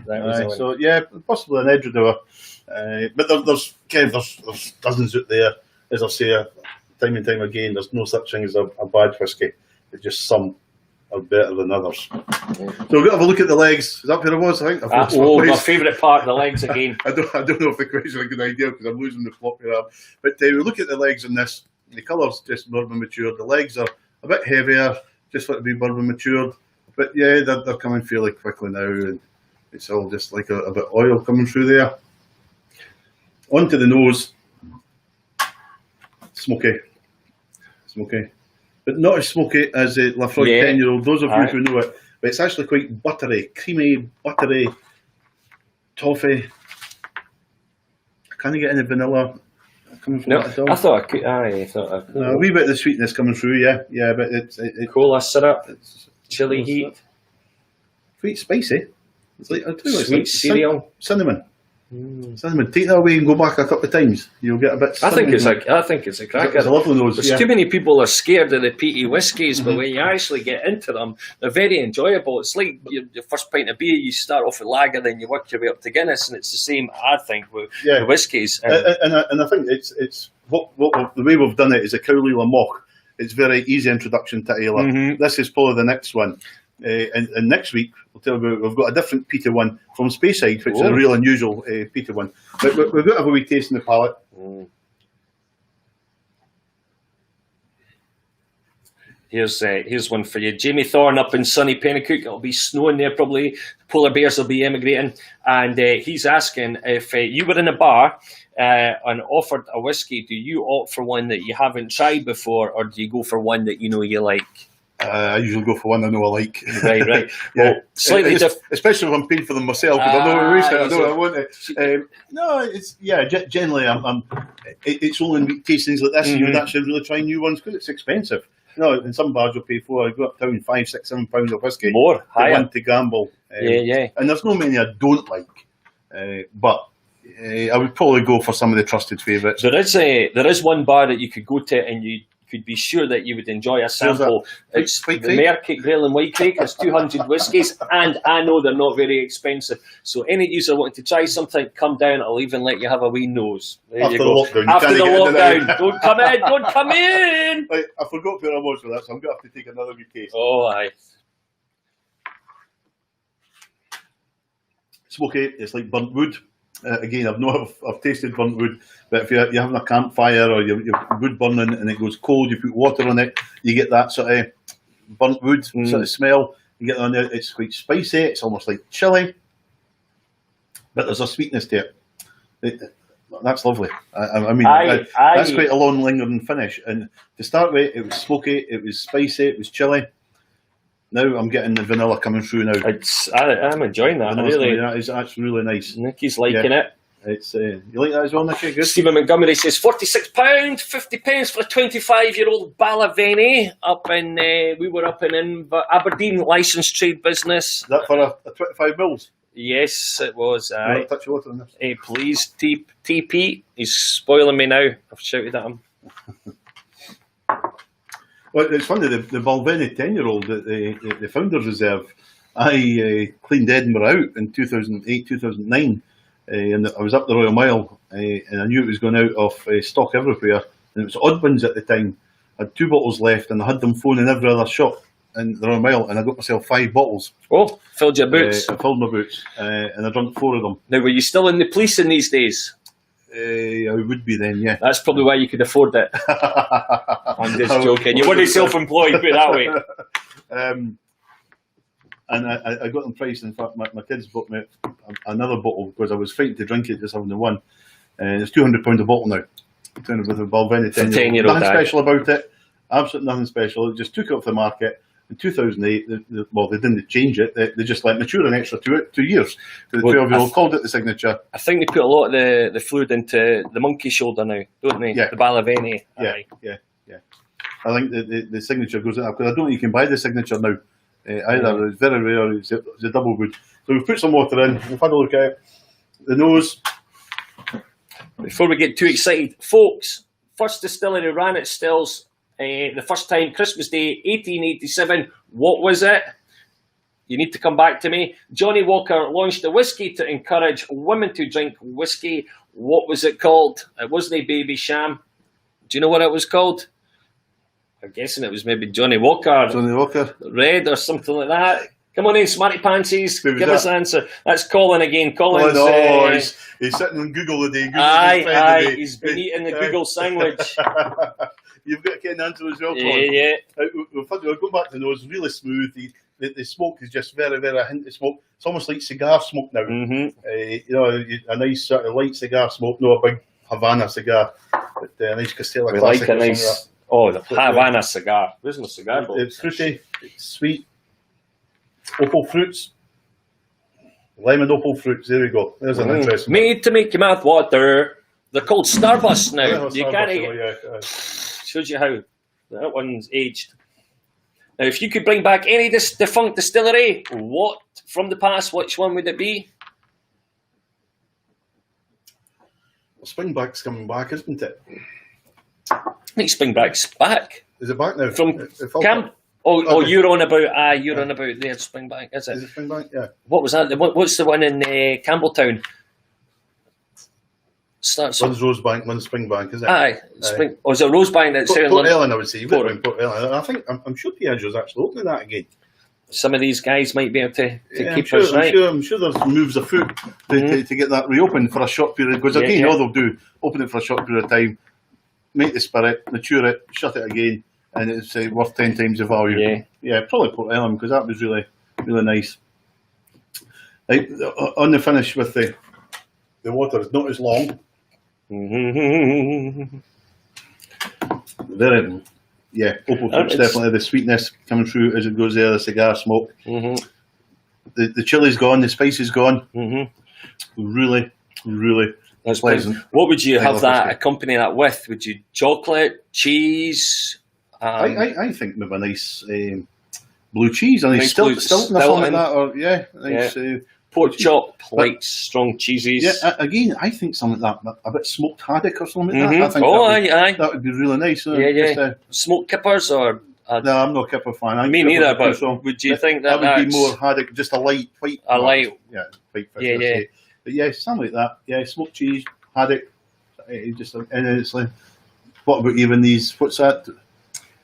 So yeah, possibly an Edredor. But there's dozens out there. As I say, time and time again, there's no such thing as a bad whiskey. It's just some are better than others. So we've got to have a look at the legs. Is that where it was? I think. My favourite part, the legs again. I don't know if the question is a good idea because I'm losing the plot here. But we look at the legs in this. The colour's just bourbon matured. The legs are a bit heavier, just like to be bourbon matured. But yeah, they're coming fairly quickly now, and it's all just like a bit of oil coming through there. Onto the nose. Smoky. But not as smoky as the Lafroig 10-year-old. Those of you who know it, but it's actually quite buttery, creamy, buttery, toffee. Can you get any vanilla coming from that at all? I thought I could. A wee bit of the sweetness coming through, yeah, but it's cola syrup, chili heat, sweet, spicy. It's like sweet cereal, cinnamon. Cinnamon. Take that away and go back a couple of times. You'll get a bit. I think it's a cracker. It's a lovely nose. There's too many people are scared of the peaty whiskies, but when you actually get into them, they're very enjoyable. It's like your first pint of beer. You start off with lager, then you work your way up to Guinness, and it's the same. I think with whiskies. And I think it's what the way we've done it is a Cowley Lamoch. It's very easy introduction to Ale. This is probably the next one. And next week we'll tell you we've got a different peaty one from Speyside, which is a real unusual peaty one. But we've got to have a wee taste in the palate. Here's one for you, Jamie Thorne up in sunny Pennacook. It'll be snowing there probably. Polar bears will be emigrating, and he's asking if you were in a bar and offered a whiskey, do you opt for one that you haven't tried before, or do you go for one that you know you like? I usually go for one I know I like. Right. Yeah. Well, slightly different. Especially if I'm paying for them myself, because I know I want it. No, it's generally it's only in tastings like this you would actually really try new ones because it's expensive. No, in some bars you'll pay for. I go uptown £5, £6, £7 of whiskey. More, higher. Want to gamble. Yeah. And there's no many I don't like, but I would probably go for some of the trusted favourites. There is one bar that you could go to and you could be sure that you would enjoy a sample. It's White the Creek? Merkick Grill in White Creek. It's 200 whiskies, and I know they're not very expensive. So any user wanting to try something, come down. I'll even let you have a wee nose. There After you the go. lockdown, you After can't the get into lockdown, that. don't come in, don't come in. Right, I forgot where I was with that, so I'm going to have to take another wee taste. Oh, aye. Smoky, it's like burnt wood. Again, I've tasted burnt wood, but if you're having a campfire or you're wood burning and it goes cold, you put water on it, you get that sort of burnt wood sort of smell. You get on there, it's quite spicy, it's almost like chili, but there's a sweetness to it. That's lovely. I mean, that's quite a long, lingering finish. And to start with, it was smoky, it was spicy, it was chilly. Now I'm getting the vanilla coming through now. I'm enjoying that. Really, that's really nice. Nicky's liking it. It's you like that as well, Nicky? Good. Stephen Montgomery says £46, 50p for a 25-year-old Ballaveni up in. We were up in Aberdeen, licensed trade business. Is that for a 25 mils? Yes, it was. Aye. Touch of water on this. Please, TP. He's spoiling me now. I've shouted at him. Well, it's funny, the Balvenie 10-year-old that the Founders Reserve, I cleaned Edinburgh out in 2008, 2009, and I was up the Royal Mile, and I knew it was going out of stock everywhere, and it was Oddbins at the time. I had 2 bottles left, and I had them phoning every other shop in the Royal Mile, and I got myself 5 bottles. Oh, filled your boots. I filled my boots, and I drank 4 of them. Now, were you still in the policing these days? I would be then, yeah. That's probably why you could afford it. I'm just joking. You weren't self-employed, put it that way. And I got them priced. In fact, my kids bought me another bottle because I was frightened to drink it just having the one. And it's £200 a bottle now. With a Balvenie 10-year-old. Nothing special about it. Absolutely nothing special. It just took it off the market. In 2008, they didn't change it. They just mature an extra 2 years. The 12-year-old called it the Signature. I think they put a lot of the fluid into the monkey shoulder now, don't they? Yeah. The Ballaveni. Yeah. I think the Signature goes in there, because I don't think you can buy the Signature now either. It's very rare. It's a double wood. So we've put some water in. We've had a look at it. The nose. Before we get too excited, folks, first distillery ran its stills. The first time, Christmas Day, 1887. What was it? You need to come back to me. Johnny Walker launched a whiskey to encourage women to drink whiskey. What was it called? It wasn't a Baby Sham. Do you know what it was called? I'm guessing it was maybe Johnny Walker. Johnny Walker. Red or something like that. Come on in, smarty pantsies. Give us an answer. That's Colin again. Colin's, he's sitting on Google today. Aye. He's been eating the Google sandwich. You've got to get an answer as well, Colin. Yeah. We'll go back to the nose. Really smooth. The smoke is just very, very hint of smoke. It's almost like cigar smoke now. Mm-hmm. A nice sort of light cigar smoke, no a big Havana cigar, but a nice Castella Classic. Like a nice, the Havana cigar. Where's my cigar? It's fruity, it's sweet. Opal fruits. Lemon opal fruits, there we go. There's an interesting one. Made to make your mouth water. They're called Starburst now. You Starburst, can't shows you how that one's aged. Now, if you could bring back any defunct distillery, what from the past, which one would it be? Well, Springback's coming back, isn't it? I think Springback's back. Is it back now? From Camp? Okay. You're on about their Springback, is it? Is it Springback? Yeah. What was that? What's the one in Campbelltown? One's Rosebank, one's Springbank, is it? Aye. Or is it Rosebank that's out in Port London? Ellen, I would say. Port Ellen. I think I'm sure Piaggio's actually opening that again. Some of these guys might be able to keep us right. I'm sure there's moves afoot to get that reopened for a short period. Because again, all they'll do, open it for a short period of time, make the spirit, mature it, shut it again, and it's worth 10 times the value. Yeah, probably Port Ellen, because that was really, really nice. Right, on the finish with the water, it's not as long. Very, opal fruits, definitely the sweetness coming through as it goes there, the cigar smoke. The chili's gone, the spice is gone. Really, really that's pleasant. What would you have that accompany that with? Would you chocolate, cheese? I think maybe a nice blue cheese, and nice still like that, or nice Pork chop, light, strong cheeses. Yeah, again, I think something like that, a bit smoked haddock or something like that. I think aye. that would be really nice. Yeah. Smoked kippers or... no, I'm not a kipper fan. Me neither, but would you think that would be more haddock, just a light white? White fish. Yeah. But yeah, something like that. Yeah, smoked cheese, haddock. And then it's like, what about even these? What's that?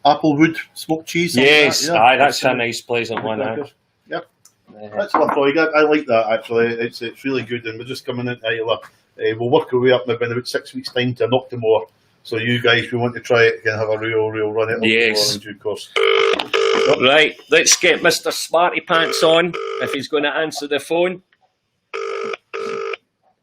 Applewood smoked cheese. Yes, like that, that's a nice pleasant one. Yep. That's lovely. I like that actually. It's really good, and we're just coming into Isla. We'll work our way up maybe in about 6 weeks' time to Noctamore. So you guys, if you want to try it, can have a real run at it in due course. Right, let's get Mr. Smarty Pants on if he's going to answer the phone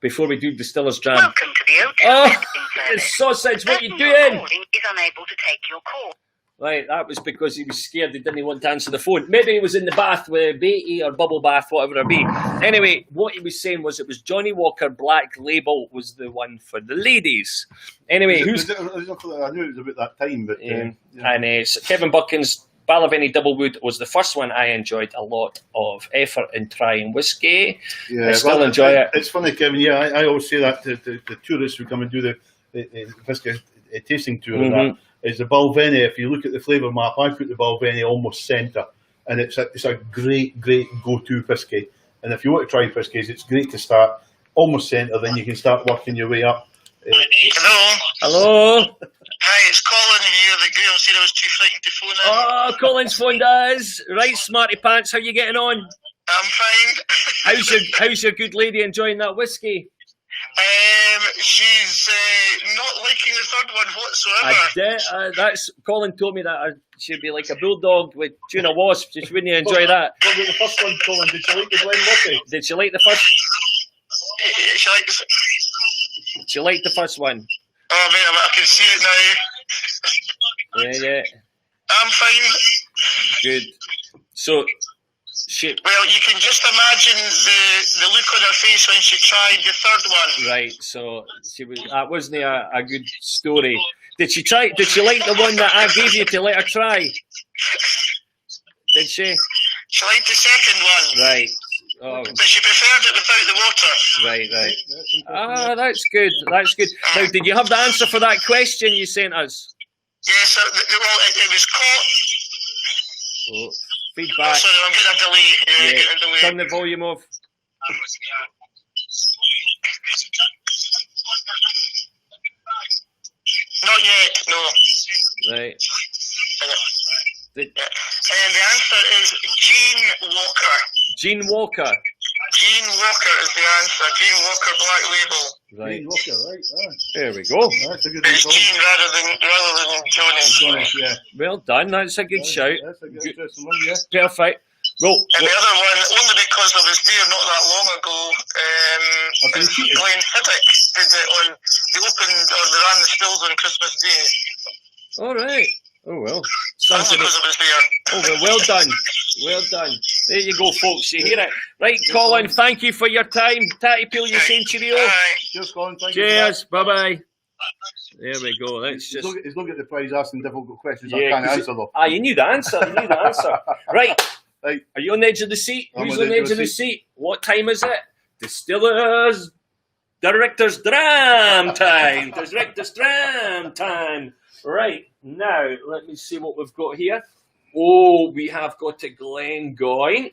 before we do Distiller's Dram. Welcome to the hotel. Oh, sausage, what are you doing? Is unable to take your call. Right, that was because he was scared. He didn't want to answer the phone. Maybe he was in the bath with Beatty or bubble bath, whatever it be. Anyway, what he was saying was it was Johnny Walker Black Label was the one for the ladies. Anyway, I knew it was about that time, but and Kevin Buckins Ballaveni Doublewood was the first one. I enjoyed a lot of effort in trying whiskey. Yeah, I still enjoy it. It's funny, Kevin. Yeah, I always say that to tourists who come and do the whiskey tasting tour. And that is the Balvenie. If you look at the flavour map, I put the Balvenie almost centre, and it's a great go-to whiskey. And if you want to try whiskies, it's great to start almost centre, then you can start working your way up. Hello. Hi, it's Colin here. The Graham said I was too frightened to phone in. Oh, Colin's phoned us. Right, Smarty Pants, how you getting on? I'm fine. How's your good lady enjoying that whiskey? She's not liking the third one whatsoever. That's Colin told me that she'd be like a bulldog with tuna wasp. She wouldn't enjoy that. What about the first one, Colin? Did she like the blend whiskey? Did she like the first? She liked the first one. Oh man, I can see it now. Yeah. I'm fine. Good. So. Well, you can just imagine the look on her face when she tried the third one. Right, so that wasn't a good story. Did she like the one that I gave you to let her try? Did she? She liked the second one. Right. Oh. But she preferred it without the water. Right. That's good. Now, did you have the answer for that question you sent us? Yes, it was caught. Oh. Feedback. Oh, sorry, I'm getting a delay. Turn the volume off. Not yet, no. Right. The answer is Gene Walker. Gene Walker. Gene Walker is the answer. Gene Walker Black Label. Right. Gene Walker, right. There we go. That's a good it's Gene rather than Johnny. Yeah. Well done. That's a good shout. That's a good interesting one, yeah. Perfect. Well, and the other one, only because I was there not that long ago, Glenn Hiddick did it on, they ran the stills on Christmas Day. All right. Oh, well. Only because I was there. Oh, well done. Well done. There you go, folks. You hear it. Right, Colin, thank you for your time. Tatty Peel, you saying cheerio. Cheers, Colin. Thank you. Cheers. Bye-bye. There we go. That's he's just... He's not getting the prize asking difficult questions. I can't answer, though. You knew the answer. Right. Are you on the edge of the seat? Who's on the edge of the seat? What time is it? Distiller's Director's Dram time. Director's Dram time. Right. Now, let me see what we've got here. Oh, we have got a Glengoyne.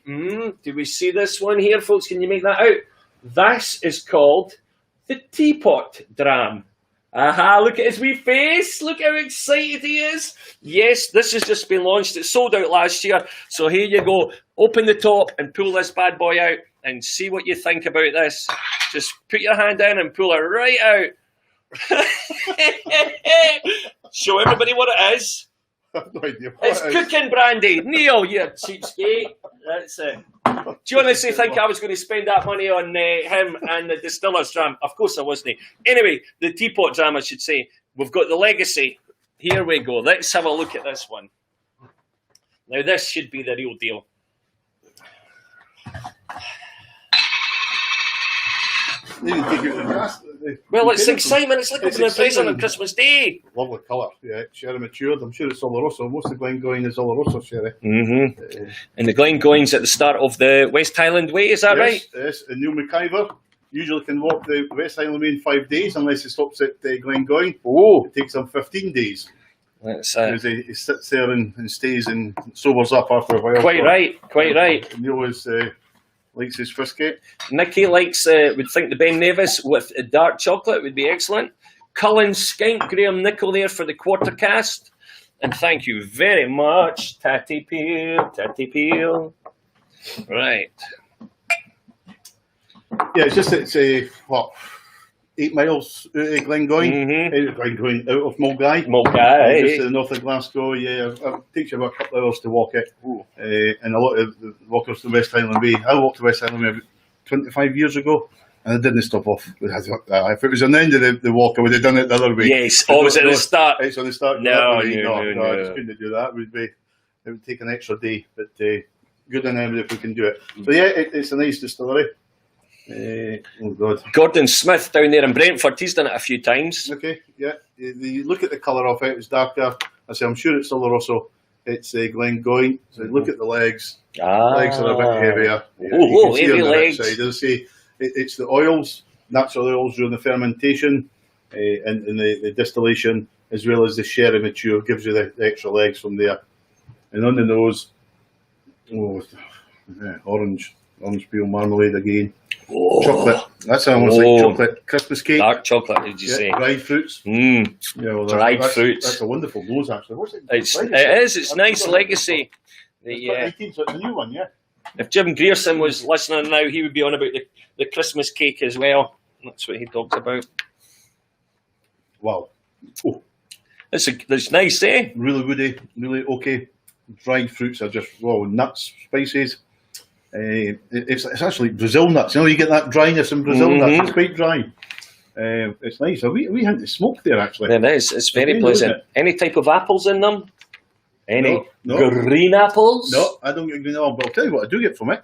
Do we see this one here, folks? Can you make that out? This is called the Teapot Dram. Look at his wee face. Look how excited he is. Yes, this has just been launched. It sold out last year. So here you go. Open the top and pull this bad boy out and see what you think about this. Just put your hand in and pull it right out. Show everybody what it is. I have no idea what it's cooking brandy. Neil, you cheapskate. That's it. Do you honestly think I was going to spend that money on him and the Distiller's Dram? Of course I wasn't. Anyway, the Teapot Dram, I should say. We've got the Legacy. Here we go. Let's have a look at this one. Now, this should be the real deal. They even take it to the glass. Well, it's excitement. It's like opening a present on Christmas Day. Lovely colour, yeah. Sherry matured. I'm sure it's Oloroso. Most of Glengoyne is Oloroso sherry. And the Glengoyne's at the start of the West Highland Way, is that right? Yes, and Neil McIver usually can walk the West Highland Way in 5 days unless he stops at Glengoyne. Oh. It takes him 15 days. That's Because he sits there and stays and sobers up after a while. quite right. Neil likes his Whisky. Nicky would think the Ben Nevis with dark chocolate would be excellent. Cullen Skink, Graham Nicol there for the quarter cast. And thank you very much, Tatty Peel. Right. Yeah, it's 8 miles out of Glengoyne, out of Mulgai. Just to the north of Glasgow, yeah. It takes you about a couple of hours to walk it. And a lot of the walkers to West Highland Way. I walked to West Highland Way about 25 years ago, and I didn't stop off. If it was on the end of the walk, I would have done it the other way. Yes, always at the start. It's on the start. No, I just couldn't do that. It would take an extra day, but good on them if we can do it. So yeah, it's a nice distillery. Oh God! Gordon Smith down there in Brentford, he's done it a few times. Okay, yeah. You look at the colour of it; it's darker. I say, I'm sure it's Oloroso. It's Glengoyne. So look at the legs. Legs are a bit heavier. Oh, heavy legs. As I say, it's the oils, natural oils during the fermentation and the distillation, as well as the sherry mature, gives you the extra legs from there. And on the nose, orange peel marmalade again. Oh. Chocolate. That's almost like chocolate Christmas cake. Dark chocolate, did you say? Dried fruits. Yeah, well, dried fruits. That's a wonderful nose, actually. What's it? It is. It's nice legacy. So it's a new one, yeah. If Jim Grierson was listening now, he would be on about the Christmas cake as well. That's what he talks about. Wow. Oh. It's nice, eh? Really woody, really okay. Dried fruits are just nuts, spices. It's actually Brazil nuts. You get that dryness in Brazil nuts. It's quite dry. It's nice. We had the smoke there actually. It is. It's very pleasant. Any type of apples in them? Any no. green apples? No, I don't get green apples. But I'll tell you what I do get from it.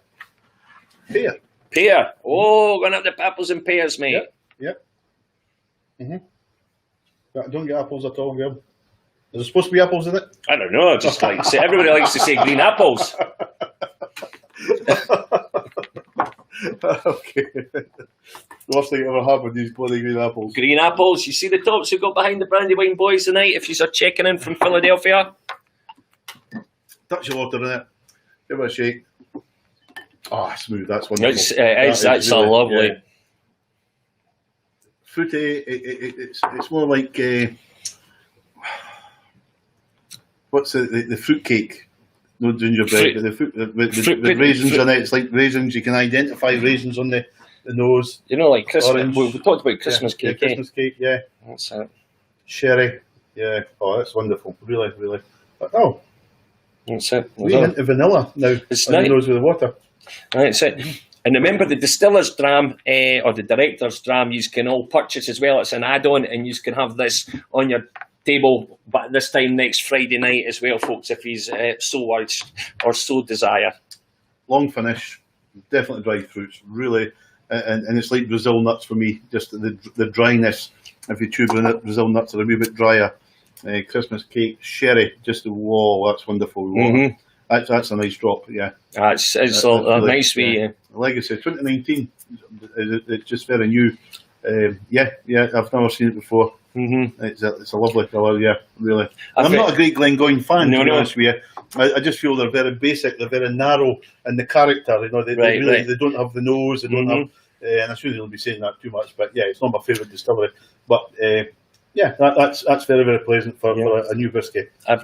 Pear. Oh, gonna have the apples and pears, mate. Yep. I don't get apples at all, girl. Is there supposed to be apples in it? I don't know. Just like say, everybody likes to say green apples. Okay. Worst thing ever happened, these bloody green apples. Green apples. You see the tops who got behind the Brandywine Boys tonight? If you are checking in from Philadelphia. Touch of water in it. Give it a shake. Smooth. That's wonderful. That's really, lovely. Yeah. Fruity. It's more like what's the fruit cake? No gingerbread, but the raisins in it. It's like raisins. You can identify raisins on the nose. Like Christmas. Orange. We talked about Christmas cake. Yeah, Christmas cake. Yeah. That's it. Sherry. Yeah. Oh, that's wonderful. Really. That's it. We hint of vanilla now. It's nice. The nose with the water. That's it. And remember the distiller's dram or the director's dram you can all purchase as well. It's an add-on, and you can have this on your table, but this time next Friday night as well, folks, if he's so urged or so desire. Long finish, definitely dried fruits, really, and it's like Brazil nuts for me, just the dryness. If you chew Brazil nuts are a wee bit drier. Christmas cake, sherry, just that's wonderful. That's a nice drop, yeah. It's a nice wee. Legacy 2019, it's just very new. I've never seen it before. It's a lovely colour, yeah, really. I'm not a great Glengoyne fan, to be honest with you. I just feel they're very basic, they're very narrow in the character. They don't have the nose, they don't have, and I shouldn't really be saying that too much, but yeah, it's not my favourite distillery. But that's very, very pleasant for a new whisky. I've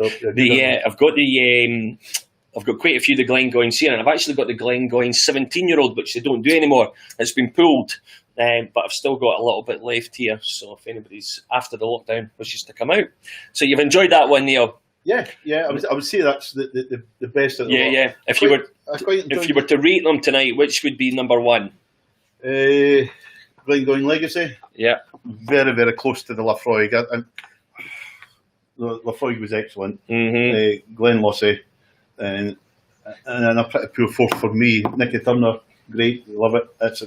got quite a few of the Glengoynes here, and I've actually got the Glengoyne 17-year-old, which they don't do anymore. It's been pulled. But I've still got a little bit left here, so if anybody's after the lockdown wishes to come out. So you've enjoyed that one, Neil? Yeah, I would say that's the best of the lot. Yeah. If you were to rate them tonight, which would be number one? Glengoyne Legacy. Yeah. Very, very close to the Lafroig. Lafroig was excellent. Glenlossie, and a pretty poor fourth for me. Nicky Turner great, love it. That's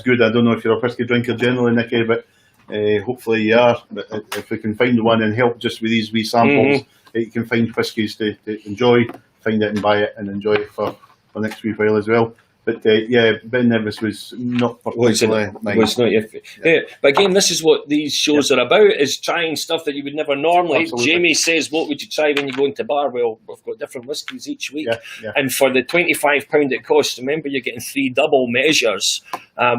good. I don't know if you're a whisky drinker generally, Nicky, but hopefully you are. But if we can find one and help just with these wee samples, you can find whiskies to enjoy, find it and buy it and enjoy it for next wee while as well. But Ben Nevis was not particularly nice. Was not but again, this is what these shows are about: is trying stuff that you would never normally. Absolutely. Jamie says, "What would you try when you go into bar?" Well, we've got different whiskies each week, and for the £25 it costs, remember you're getting 3 double measures.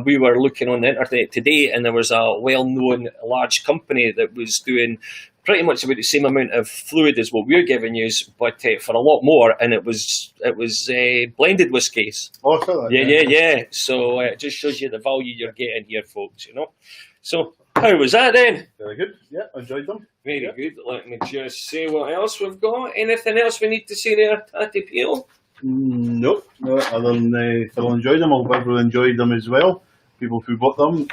We were looking on the internet today, and there was a well-known large company that was doing pretty much about the same amount of fluid as what we're giving you, but for a lot more, and it was blended whiskies. Oh, so that, yeah. So it just shows you the value you're getting here, folks. So how was that then? Very good. Yeah, I enjoyed them. Very good. Let me just see what else we've got. Anything else we need to see there, Tatty Peel? Nope. No, other than Phil enjoyed them. I hope everyone enjoyed them as well. People who bought them,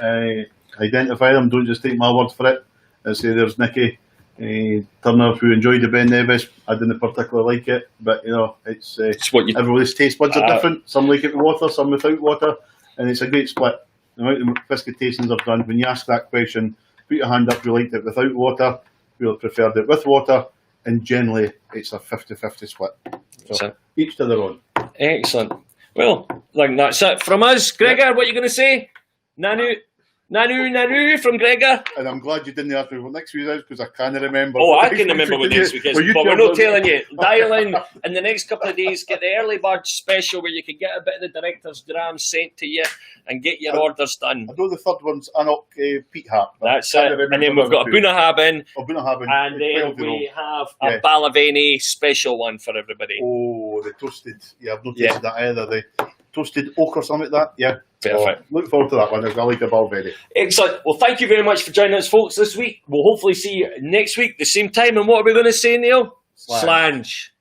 identify them. Don't just take my word for it. I say there's Nicky Turner who enjoyed the Ben Nevis. I didn't particularly like it, but it's what everybody's taste buds are different. Some like it with water, some without water, and it's a great split. The amount of whisky tastings I've done, when you ask that question, put your hand up. We liked it without water, we preferred it with water, and generally it's a 50-50 split. So each to their own. Excellent. Well, that's it from us. Gregor, what are you going to say? Nanu from Gregor. And I'm glad you didn't ask me what next week is, because I can't remember. Oh, I can remember what next week is, but we're not telling you. Dial in the next couple of days, get the early bird special where you can get a bit of the director's dram sent to you and get your orders done. I know the third one's Anok Pete Hat. That's it. And then we've got a Bunahabin. And then we have a Ballaveni special one for everybody. Oh, the toasted. Yeah, I've not tasted that either. The toasted oak or something like that. Yeah. Perfect. Look forward to that one. I like the Balvenie. Excellent. Well, thank you very much for joining us, folks, this week. We'll hopefully see you next week, the same time. And what are we going to say, Neil? Slange.